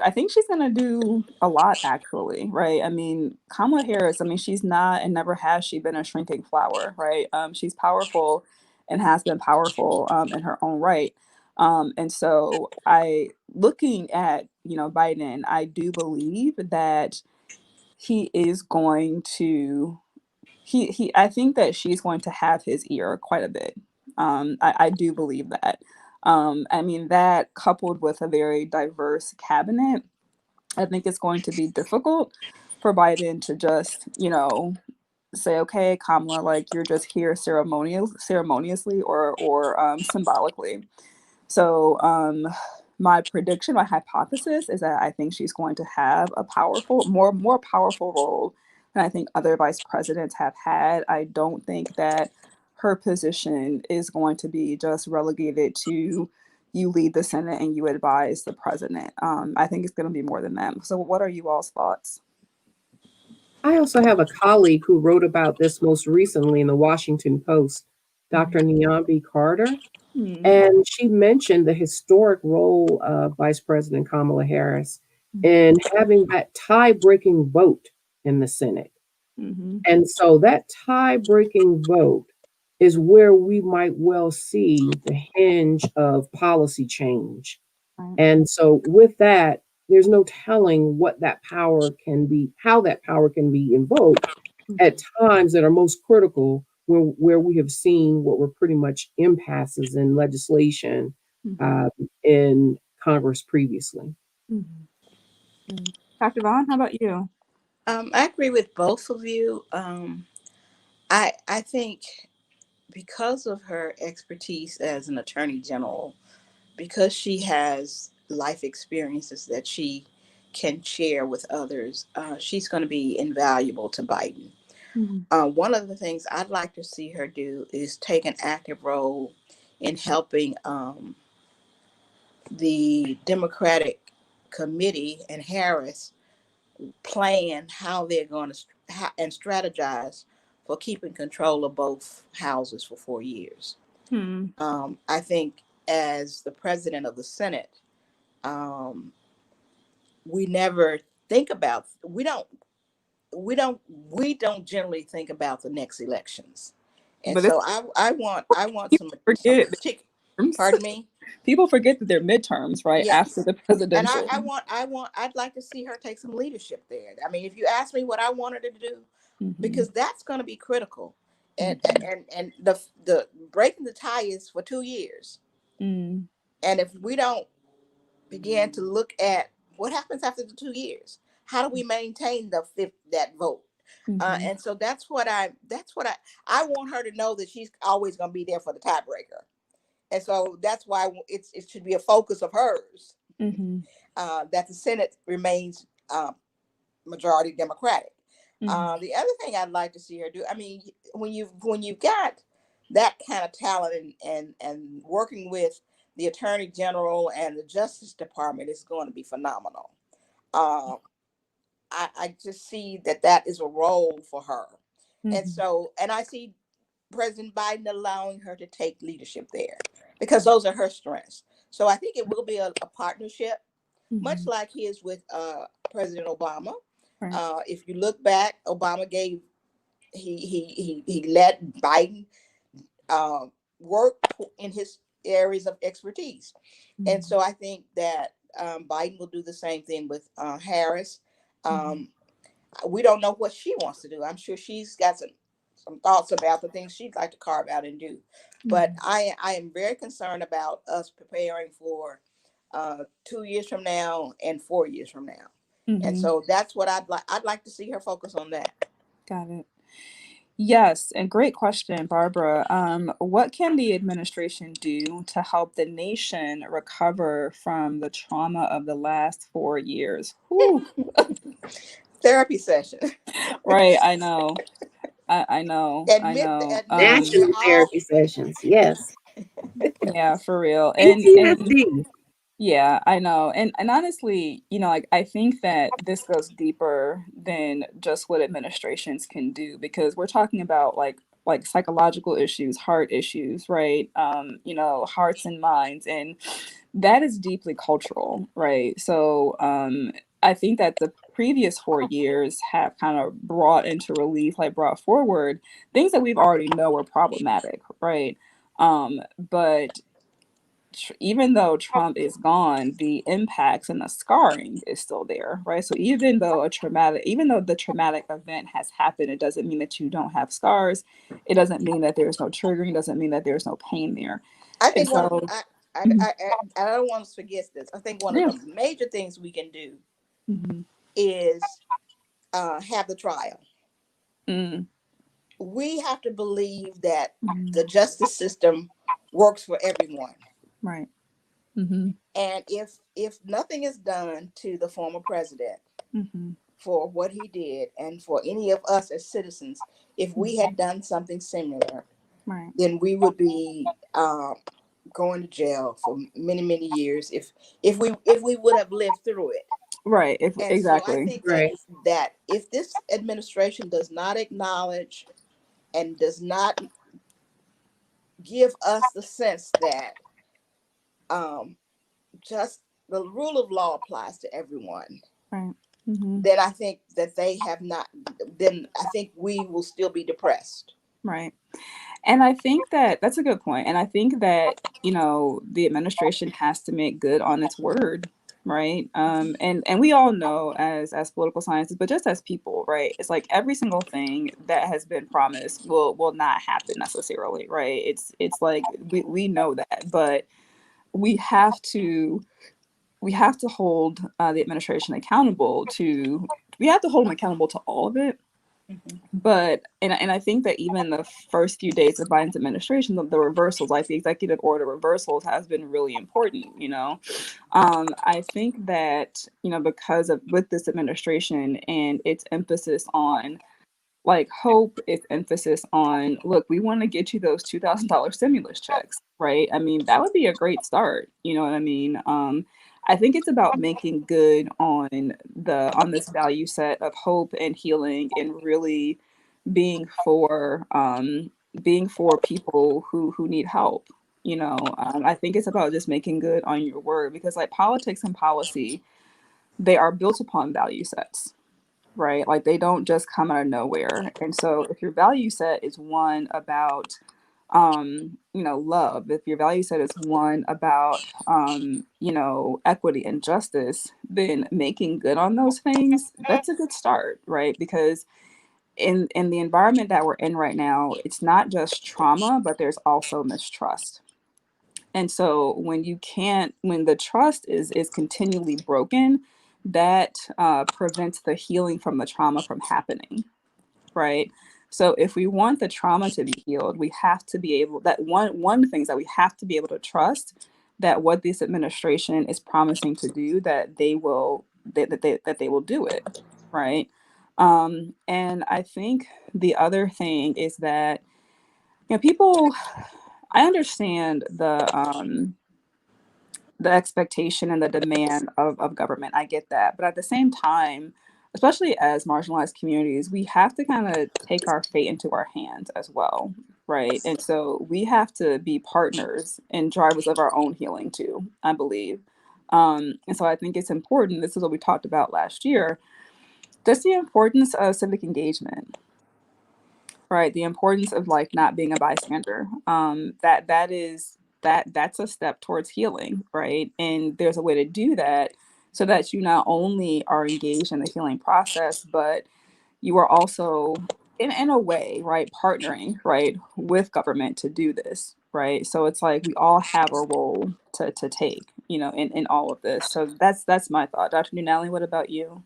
I think she's going to do a lot actually, right? I mean, Kamala Harris, I mean, she's not and never has she been a shrinking flower, right? She's powerful and has been powerful in her own right. And so looking at, Biden, I do believe that he is going to, I think that she's going to have his ear quite a bit. I do believe that. I mean, that coupled with a very diverse cabinet, I think it's going to be difficult for Biden to just, say, okay, Kamala, like you're just here ceremoniously or symbolically. So, my prediction, my hypothesis is that I think she's going to have a more powerful role than I think other vice presidents have had. I don't think that her position is going to be just relegated to you lead the Senate and you advise the president. I think it's going to be more than that. So, what are you all's thoughts? I also have a colleague who wrote about this most recently in the Washington Post, Dr. Nyambi Carter, Mm-hmm. and she mentioned the historic role of Vice President Kamala Harris in having that tie-breaking vote in the Senate. Mm-hmm. And so that tie-breaking vote is where we might well see the hinge of policy change. Right. And so with that, there's no telling what that power can be, how that power can be invoked at times that are most critical, where we have seen what were pretty much impasses in legislation Mm-hmm. in Congress previously. Mm-hmm. Dr. Vaughn, how about you? I agree with both of you. I think because of her expertise as an attorney general, because she has life experiences that she can share with others, she's going to be invaluable to Biden. Mm-hmm. One of the things I'd like to see her do is take an active role in helping the Democratic committee and Harris plan how they're going to and strategize for keeping control of both houses for 4 years. Hmm. I think as the president of the Senate, um, we never think about we don't generally think about the next elections, and But it's so I want people some forget particular. the midterms. Pardon me. People forget that they're midterms, right? After Yes. the And presidential. I'd like to see her take some leadership there. I mean, if you ask me what I wanted her to do, Mm-hmm. because that's going to be critical, and Mm-hmm. and the breaking the tie is for 2 years, Mm-hmm. and if we don't begin to look at what happens after the 2 years, how do we maintain the fifth that vote? Mm-hmm. And so that's what I want her to know that she's always going to be there for the tiebreaker, and so that's why it should be a focus of hers, Mm-hmm. that the Senate remains majority Democratic. Mm-hmm. The other thing I'd like to see her do, I mean, when you've got that kind of talent and working with the Attorney General and the Justice Department is going to be phenomenal. Uh, I just see that is a role for her, and Mm-hmm. so and I see President Biden allowing her to take leadership there because those are her strengths. So I think it will be a partnership, much Mm-hmm. like his with President Obama. Right. If you look back, Obama gave he let Biden uh, work in his areas of expertise, and Mm-hmm. so I think that Biden will do the same thing with Harris. Mm-hmm. Um, we don't know what she wants to do. I'm sure she's got some thoughts about the things she'd like to carve out and do. But Mm-hmm. I am very concerned about us preparing for 2 years from now and 4 years from now. And Mm-hmm. so that's what I'd like to see her focus on that. Got it. Yes, and great question, Barbara. What can the administration do to help the nation recover from the trauma of the last 4 years? Whew. Therapy session. Right, I know. I know. I know. Admit that we're National all therapy sessions, yes. Yeah, for real. And PTSD. yeah, I know. And honestly, like I think that this goes deeper than just what administrations can do because we're talking about like psychological issues, heart issues, right? Hearts and minds. And that is deeply cultural, right? So I think that the previous 4 years have kind of brought into relief, like brought forward things that we've already know were problematic, right? But even though Trump is gone, the impacts and the scarring is still there, right? So even though the traumatic event has happened, it doesn't mean that you don't have scars. It doesn't mean that there's no triggering. It doesn't mean that there's no pain there. I And think one of so, I, mhm, I, I don't want to forget this. I think one of yeah, the major things we can do hmm is have the trial. mm, We have to believe that mhm, the justice system works for everyone. right, hmm And if nothing is done to the former president hmm for what he did, and for any of us as citizens, if we had done something similar, right, then we would be going to jail for many many years if we would have lived through it. right, if, And so I exactly, think that Right. if this administration does not acknowledge and does not give us the sense that um, just the rule of law applies to everyone, right, hmm then I think that they have not. Then I think we will still be depressed. right. And I think that that's a good point. And I think that, the administration has to make good on its word, right? And we all know as political scientists, but just as people, right? It's like every single thing that has been promised will not happen necessarily, right? It's like we know that, but we have to we have to hold the administration accountable to we have to hold them accountable to all of it. Mhm. But and I think that even the first few days of Biden's administration, the reversals, like the executive order reversals, has been really important. I think that because of with this administration and its emphasis on like hope, its emphasis on look, we want to get you those $2,000 stimulus checks, right? I mean, that would be a great start. You know what I mean? I think it's about making good on this value set of hope and healing and really being for being for people who need help. I think it's about just making good on your word because like politics and policy, they are built upon value sets, right? Like they don't just come out of nowhere. And so if your value set is one about love, if your value set is one about equity and justice, then making good on those things, that's a good start, right? Because in the environment that we're in right now, it's not just trauma, but there's also mistrust. And so when the trust is continually broken, that prevents the healing from the trauma from happening, right? So if we want the trauma to be healed, we have to be able that one of the things that we have to be able to trust that what this administration is promising to do, that they will do it, right? And I think the other thing is that people. I understand the expectation and the demand of government. I get that. But at the same time, especially as marginalized communities, we have to kind of take our fate into our hands as well, right? And so we have to be partners and drivers of our own healing too, I believe. And so I think it's important. This is what we talked about last year. Just the importance of civic engagement, right? The importance of like not being a bystander. That's a step towards healing, right? And there's a way to do that so that you not only are engaged in the healing process, but you are also in a way, right, partnering, right, with government to do this, right? So it's like we all have a role to take, in all of this. So that's my thought. Dr. Nunali, what about you?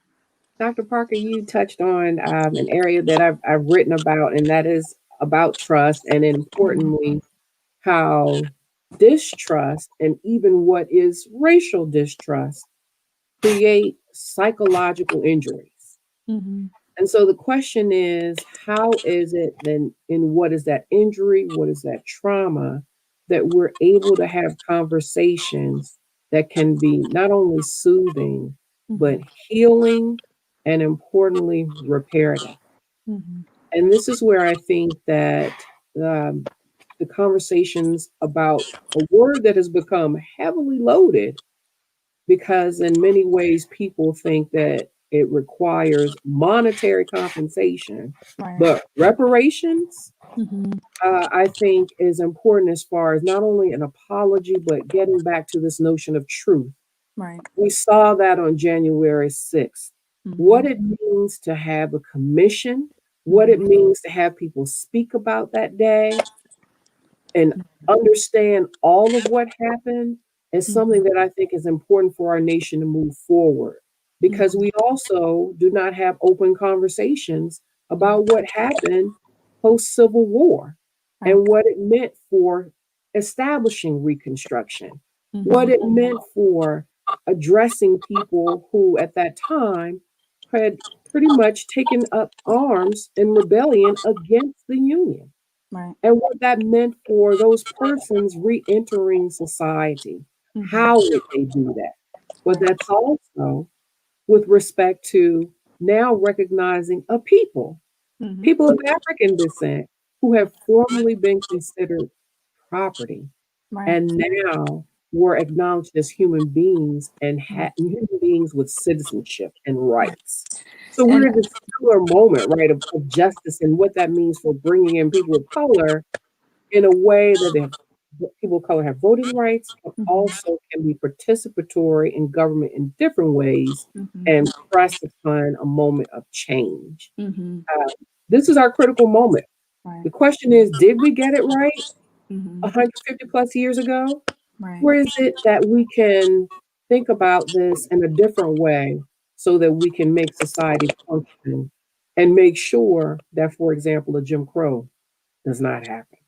Dr. Parker, you touched on an area that I've written about, and that is about trust, and Mhm, importantly, how distrust and even what is racial distrust create psychological injuries. mhm, And so the question is, how is it then, in what is that injury, what is that trauma, that we're able to have conversations that can be not only soothing, but mhm, healing and importantly, reparative. mhm, And this is where I think that um, the conversations about a word that has become heavily loaded because in many ways people think that it requires monetary compensation, Right. but reparations, Mm-hmm. I think, is important as far as not only an apology but getting back to this notion of truth. Right. We saw that on January 6th. Mm-hmm. What it means to have a commission, what it Mm-hmm. means to have people speak about that day, and understand all of what happened is Mm-hmm. something that I think is important for our nation to move forward because Mm-hmm. we also do not have open conversations about what happened post Civil War Right. and what it meant for establishing Reconstruction, what Mm-hmm. it meant for addressing people who at that time had pretty much taken up arms in rebellion against the Union Right. and what that meant for those persons re-entering society. Mm-hmm. How would they do that? But Right. that's also with respect to now recognizing a people, Mm-hmm. people of African descent who have formerly been considered property Right. and now were acknowledged as human beings and human beings with citizenship and Right. rights. So And we're at this similar moment, right, of justice and what that means for bringing in people of color in a way that they have, people of color have voting rights, but mm-hmm. also can be participatory in government in different ways Mm-hmm. and press upon a moment of change. Mm-hmm. Uh, this is our critical moment. Right. The question is, did we get it right Mm-hmm. 150 plus years ago? Right. Or is it that we can think about this in a different way so that we can make society function and make sure that, for example, a Jim Crow does not happen?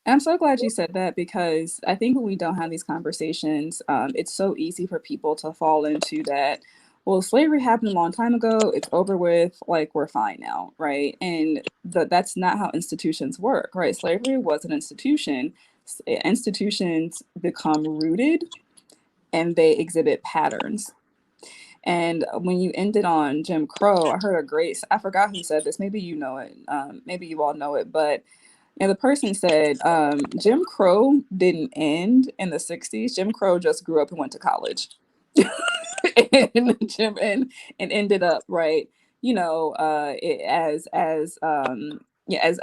I'm so glad you said that because I think when we don't have these conversations, it's so easy for people to fall into that. Well, slavery happened a long time ago. It's over with. Like we're fine now, right? And that's not how institutions work, right? Slavery was an institution. Institutions become rooted and they exhibit patterns. And when you ended on Jim Crow, I heard a great. I forgot who said this. Maybe you know it. Maybe you all know it, but and the person said, Jim Crow didn't end in the 60s. Jim Crow just grew up and went to college. and Jim and ended up right,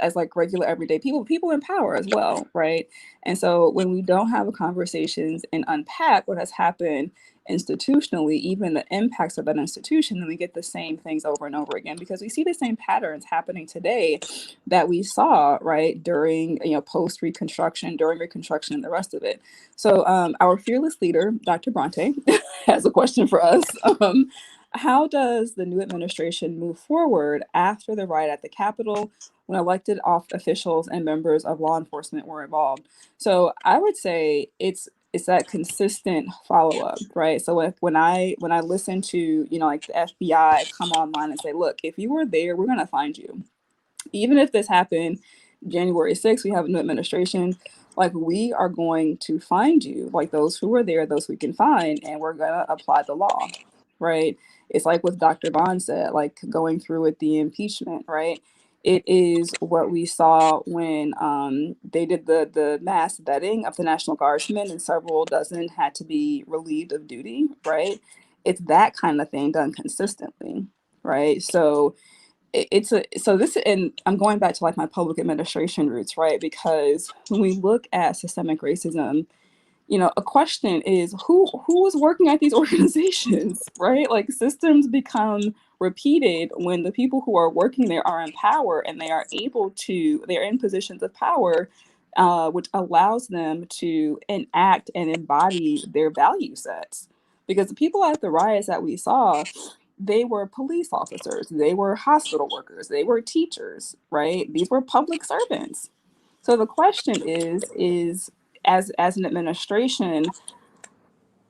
as like regular everyday people in power as well, right? And so when we don't have conversations and unpack what has happened institutionally, even the impacts of that institution, then we get the same things over and over again because we see the same patterns happening today that we saw right during post Reconstruction, during Reconstruction, and the rest of it. So our fearless leader, Dr. Bronte, has a question for us. How does the new administration move forward after the riot at the Capitol when elected off officials and members of law enforcement were involved? So I would say it's that consistent follow up, right? So when I listen to like the FBI come online and say, look, if you were there, we're gonna find you, even if this happened January 6th, we have a new administration. Like, we are going to find you, like those who were there, those we can find, and we're going to apply the law, right? It's like what Dr. Bond said, like going through with the impeachment, right? It is what we saw when they did the mass vetting of the National Guardsmen, and several dozen had to be relieved of duty, right? It's that kind of thing done consistently, right? So it's a so this and I'm going back to like my public administration roots, right? Because when we look at systemic racism, a question is who is working at these organizations, right? Like systems become repeated when the people who are working there are in power and they're in positions of power, which allows them to enact and embody their value sets. Because the people at the riots that we saw, they were police officers, they were hospital workers, they were teachers, right? These were public servants. So the question is as an administration,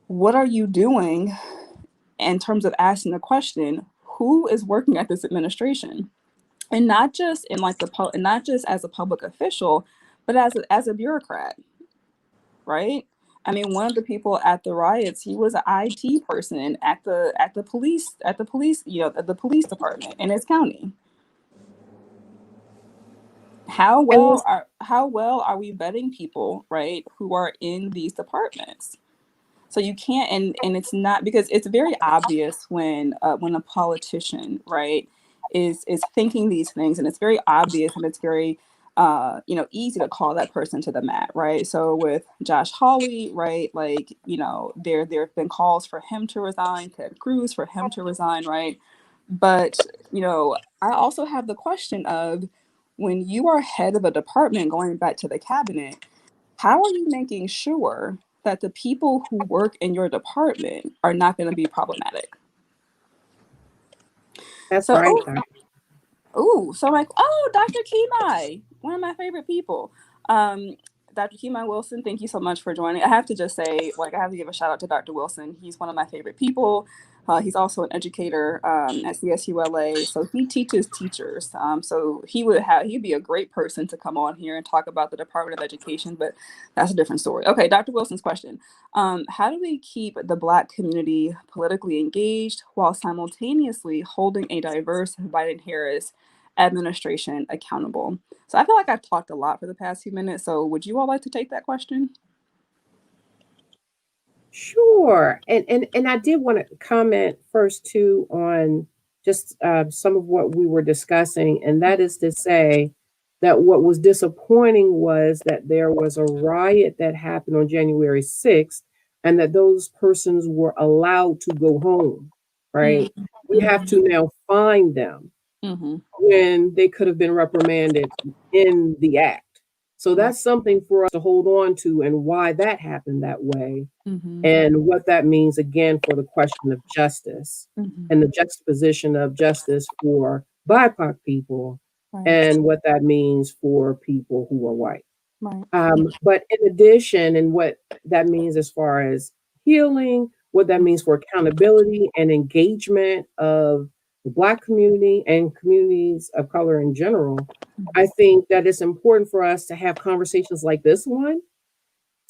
what are you doing in terms of asking the question, who is working at this administration? And not just in like and not just as a public official, but as a bureaucrat, right? I mean, one of the people at the riots, he was an IT person at the police department in his county. how And well are we vetting people, right, who are in these departments? So you can't, and it's not, because it's very obvious when a politician, right, is thinking these things, and it's very obvious, and it's very easy to call that person to the mat, right? So with Josh Hawley, right, like, there have been calls for him to resign, Ted Cruz for him to resign, right? But I also have the question of, when you are head of a department, going back to the cabinet, how are you making sure that the people who work in your department are not going to be problematic? that's So, right, oh, Dr. so I'm like, oh, Dr. Kimai, one of my favorite people. Um, Dr. Kimai Wilson, thank you so much for joining. I have to just say, like, I have to give a shout out to Dr. Wilson. He's one of my favorite people. He's also an educator at CSULA, so he teaches teachers. So he'd be a great person to come on here and talk about the Department of Education, but that's a different story. Okay, Dr. Wilson's question. How do we keep the Black community politically engaged while simultaneously holding a diverse Biden-Harris administration accountable? So I feel like I've talked a lot for the past few minutes. So would you all like to take that question? Sure. And I did want to comment first too on just some of what we were discussing, and that is to say that what was disappointing was that there was a riot that happened on January 6th, and that those persons were allowed to go home, right? We have Mm-hmm. to now find them Mm-hmm. when they could have been reprimanded in the act. So Right. that's something for us to hold on to, and why that happened that way, Mm-hmm. and what that means again for the question of justice Mm-hmm. and the juxtaposition of justice for BIPOC people, Right. and what that means for people who are white. Right. But in addition, and what that means as far as healing, what that means for accountability and engagement of the Black community and communities of color in general, I think that it's important for us to have conversations like this one,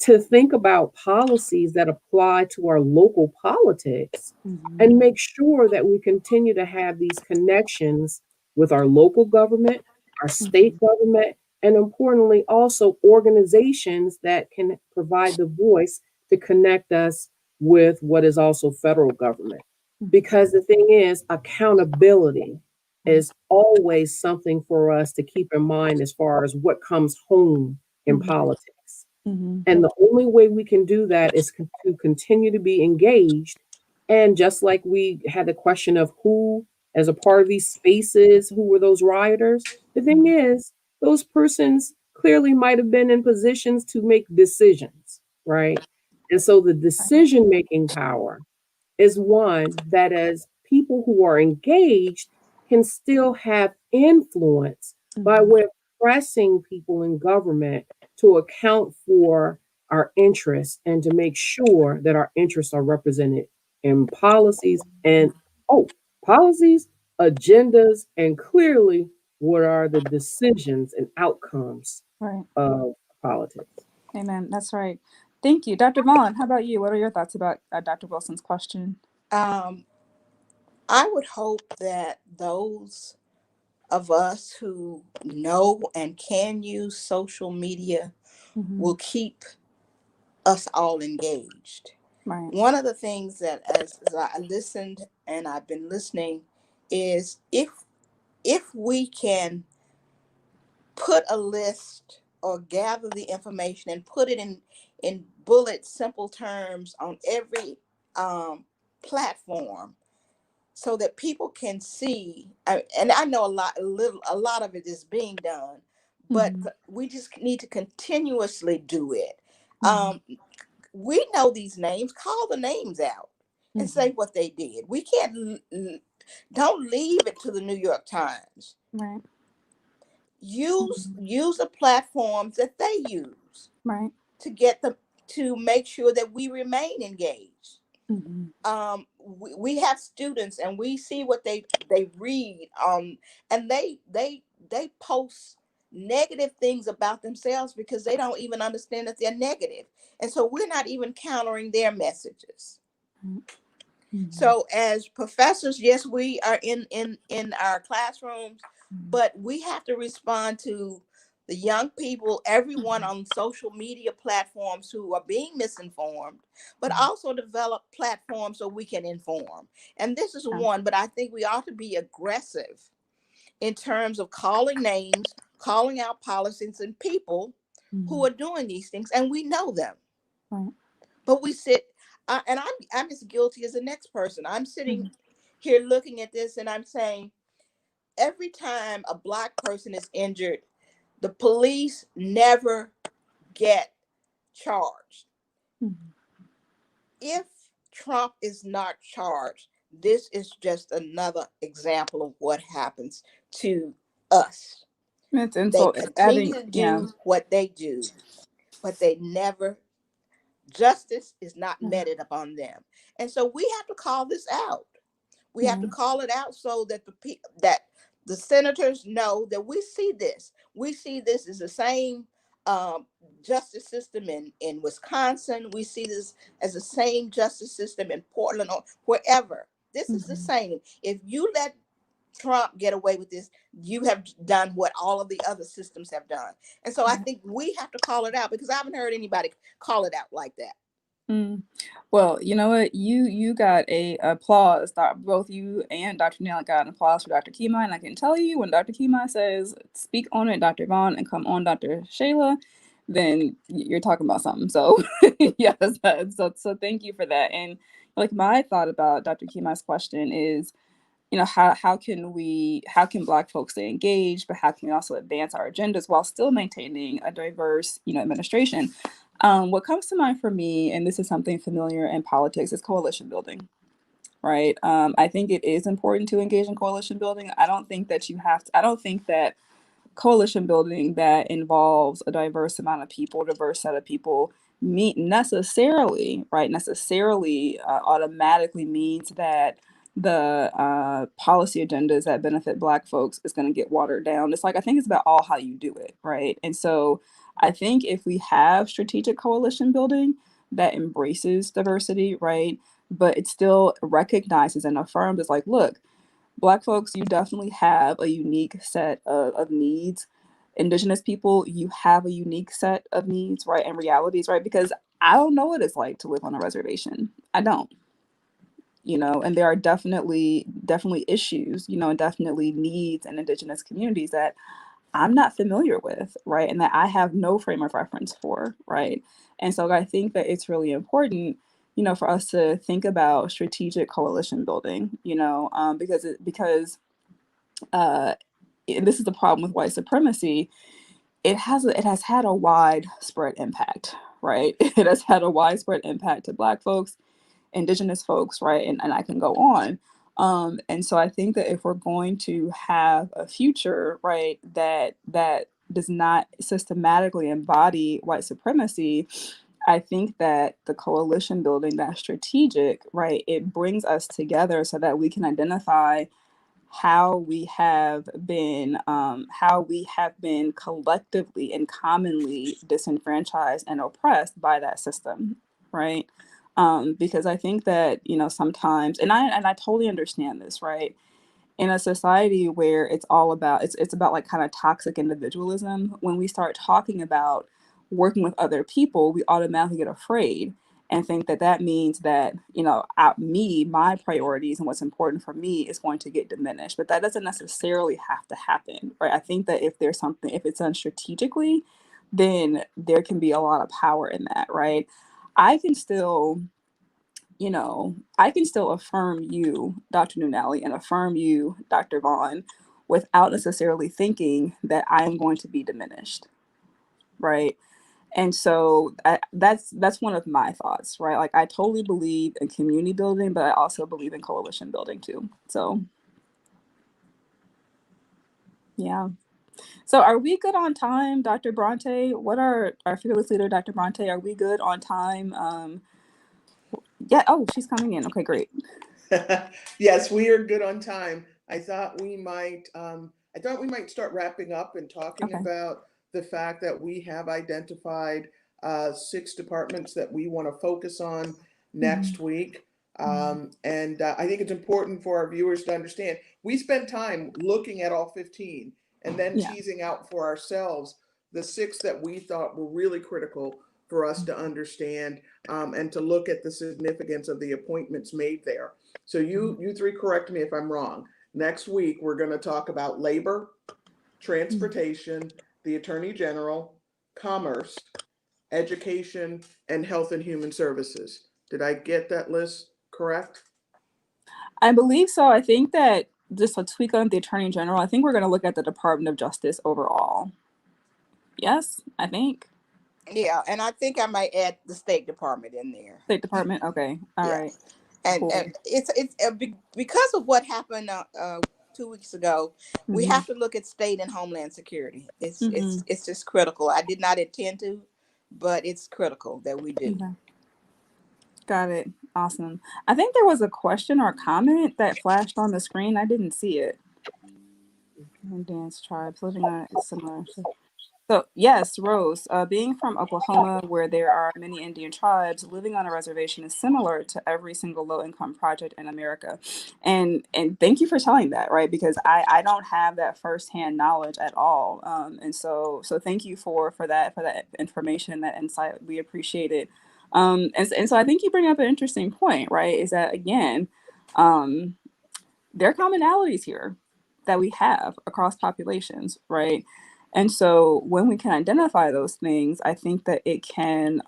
to think about policies that apply to our local politics, Mm-hmm. and make sure that we continue to have these connections with our local government, our Mm-hmm. state government, and importantly, also organizations that can provide the voice to connect us with what is also federal government. Because the thing is, accountability Right. is always something for us to keep in mind as far as what comes home in Mm-hmm. politics. Mm-hmm. And the only way we can do that is to continue to be engaged. And just like we had the question of who, as a part of these spaces, who were those rioters, the thing is, those persons clearly might have been in positions to make decisions, right? And so the Right. decision making power is one that, as people who are engaged, can still have influence by Mm-hmm. way of pressing people in government to account for our interests, and to make sure that our interests are represented in policies and, oh, policies, agendas, and clearly what are the decisions and outcomes Right. of politics. Amen. That's right. Thank you. Dr. Vaughn, how about you? What are your thoughts about Dr. Wilson's question? Um, I would hope that those of us who know and can use social media Mm-hmm. will keep us all engaged. Right. One of the things that, as I listened and I've been listening, is if we can put a list or gather the information and put it in bullet simple terms on every platform, so that people can see, and I know a lot of it is being done, but Mm-hmm. we just need to continuously do it. Mm-hmm. We know these names, call the names out and Mm-hmm. say what they did. We can't, don't leave it to the New York Times. Right. Use Mm-hmm. use the platforms that they use Right. to get them, to make sure that we remain engaged. Mm-hmm. We have students and we see what they read, and they post negative things about themselves because they don't even understand that they're negative, and so we're not even countering their messages. Mm-hmm. So as professors, yes, we are in our classrooms, but we have to respond to the young people, everyone on social media platforms who are being misinformed, but also develop platforms so we can inform. And this is one, but I think we ought to be aggressive in terms of calling names, calling out policies and people who are doing these things, and we know them. Right. But we sit, and I'm as guilty as the next person. I'm sitting here looking at this, and I'm saying, every time a Black person is injured, the police never get charged. If Trump is not charged, this is just another example of what happens to us. It's They insult adding, continue to yeah. do what they do, but they never, justice is not meted upon them. And so we have to call this out. We have to call it out so that the senators know that we see this. We see this as the same justice system in Wisconsin. We see this as the same justice system in Portland or wherever. This is the same. If you let Trump get away with this, you have done what all of the other systems have done. And so I think we have to call it out, because I haven't heard anybody call it out like that. Well, you know what? You got a applause. Both you and Dr. Neal got an applause for Dr. Kima, and I can tell you when Dr. Kima says "speak on it, Dr. Vaughn," and "come on, Dr. Shayla," then you're talking about something. So yes, so thank you for that. And like my thought about Dr. Kima's question is, you know, how can Black folks stay engaged, but how can we also advance our agendas while still maintaining a diverse, you know, administration? What comes to mind for me, and this is something familiar in politics, is coalition building, right? I think it is important to engage in coalition building. I don't think that coalition building that involves a diverse amount of people, diverse set of people, necessarily automatically means that the policy agendas that benefit Black folks is going to get watered down. It's like, I think it's about all how you do it, right? And so I think if we have strategic coalition building that embraces diversity, right, but it still recognizes and affirms, it's like, look, Black folks, you definitely have a unique set of needs. Indigenous people, you have a unique set of needs, right, and realities, right? Because I don't know what it's like to live on a reservation. I don't, you know, and there are definitely issues, you know, and definitely needs in Indigenous communities that I'm not familiar with, right, and that I have no frame of reference for, right? And so I think that it's really important, you know, for us to think about strategic coalition building, you know, because and this is the problem with white supremacy. It has had a widespread impact, right? It has had a widespread impact to Black folks, Indigenous folks, right? And I can go on. And so I think that if we're going to have a future, right, that does not systematically embody white supremacy, I think that the coalition building that's strategic, right, it brings us together so that we can identify how we have been collectively and commonly disenfranchised and oppressed by that system, right? Because I think that, you know, sometimes, and I totally understand this, right? In a society where it's all about it's about like kind of toxic individualism, when we start talking about working with other people, we automatically get afraid and think that that means that, you know, my priorities and what's important for me is going to get diminished. But that doesn't necessarily have to happen, right? I think that if it's done strategically, then there can be a lot of power in that, right? I can still affirm you, Dr. Nunali, and affirm you, Dr. Vaughn, without necessarily thinking that I am going to be diminished, right? And so that's one of my thoughts, right? Like, I totally believe in community building, but I also believe in coalition building too. So yeah. So are we good on time, Dr. Bronte? What are our fearless leader, Dr. Bronte? Are we good on time? Yeah. Oh, she's coming in. Okay, great. Yes, we are good on time. I thought we might start wrapping up and talking Okay. about the fact that we have identified 6 departments that we want to focus on next week. And I think it's important for our viewers to understand we spent time looking at all 15 and then Yeah. teasing out for ourselves the 6 that we thought were really critical for us to understand, and to look at the significance of the appointments made there. So you 3 correct me if I'm wrong. Next week, we're going to talk about labor, transportation, the Attorney General, commerce, education, and health and human services. Did I get that list correct? I believe so. I think that just a tweak on the Attorney General, I think we're going to look at the Department of Justice overall. Yes, I think. Yeah, and I think I might add the State Department in there. State Department. Okay. All Yeah. right. And Cool. it's because of what happened 2 weeks ago. We Mhm. have to look at state and homeland security. It's Mhm. it's just critical. I did not intend to, but it's critical that we do. Okay. Got it. Awesome. I think there was a question or comment that flashed on the screen. I didn't see it. Dance tribes living on is similar. So yes, Rose, being from Oklahoma, where there are many Indian tribes, living on a reservation is similar to every single low-income project in America. And thank you for telling that, right? Because I don't have that firsthand knowledge at all. And so thank you for that information, that insight. We appreciate it. And so I think you bring up an interesting point, right? Is that again, there are commonalities here that we have across populations, right? And so when we can identify those things, I think that it can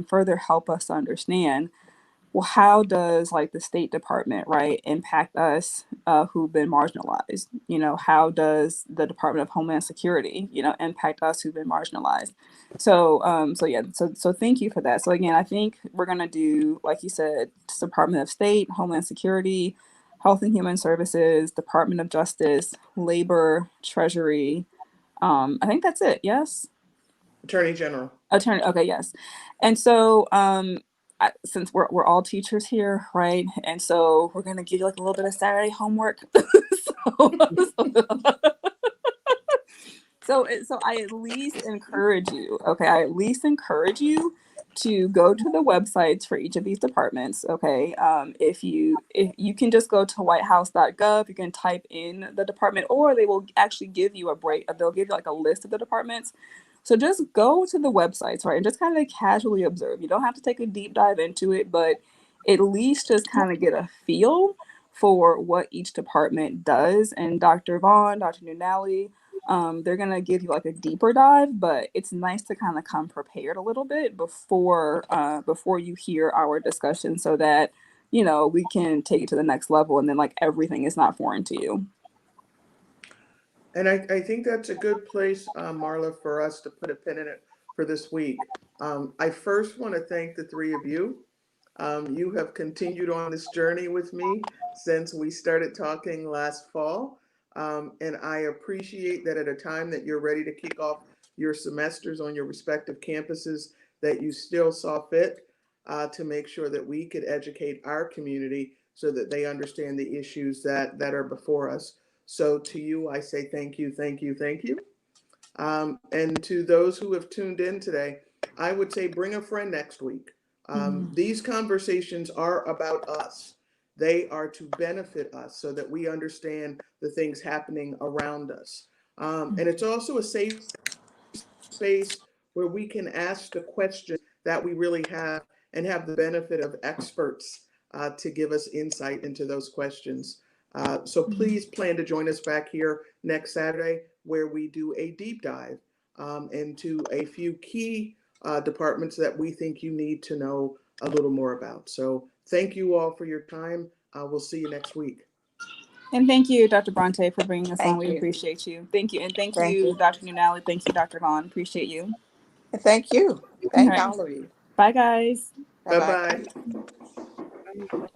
further help us understand, well, how does like the State Department, right, impact us who've been marginalized? You know, how does the Department of Homeland Security, you know, impact us who've been marginalized? So thank you for that. So again, I think we're gonna do, like you said, Department of State, Homeland Security, Health and Human Services, Department of Justice, Labor, Treasury. I think that's it. Yes. Attorney General. Attorney. Okay. Yes. And so, since we're all teachers here, right? And so we're gonna give you like a little bit of Saturday homework. so, so I at least encourage you. Okay, I at least encourage you to go to the websites for each of these departments. Okay, if you can just go to whitehouse.gov, you can type in the department, or they will actually give you a break. They'll give you like a list of the departments. So just go to the websites, right, and just kind of casually observe. You don't have to take a deep dive into it, but at least just kind of get a feel for what each department does. And Dr. Vaughn, Dr. Nunali, they're gonna give you like a deeper dive, but it's nice to kind of come prepared a little bit before you hear our discussion, so that you know we can take it to the next level, and then like everything is not foreign to you. And I think that's a good place, Marla, for us to put a pin in it for this week. I first want to thank the 3 of you. You have continued on this journey with me since we started talking last fall. And I appreciate that at a time that you're ready to kick off your semesters on your respective campuses, that you still saw fit to make sure that we could educate our community so that they understand the issues that are before us. So to you, I say thank you, thank you, thank you. And to those who have tuned in today, I would say bring a friend next week. These conversations are about us. They are to benefit us so that we understand the things happening around us. And it's also a safe space where we can ask the questions that we really have and have the benefit of experts to give us insight into those questions. So please plan to join us back here next Saturday, where we do a deep dive into a few key departments that we think you need to know a little more about. So thank you all for your time. We'll see you next week. And thank you, Dr. Bronte, for bringing us on. Thank We you. appreciate you. Thank you, and thank Thank you, you. Dr. Nunali. Thank you, Dr. Vaughn. Appreciate you. Thank you. All Thank right. all of you. Bye, guys. Bye Bye bye. bye.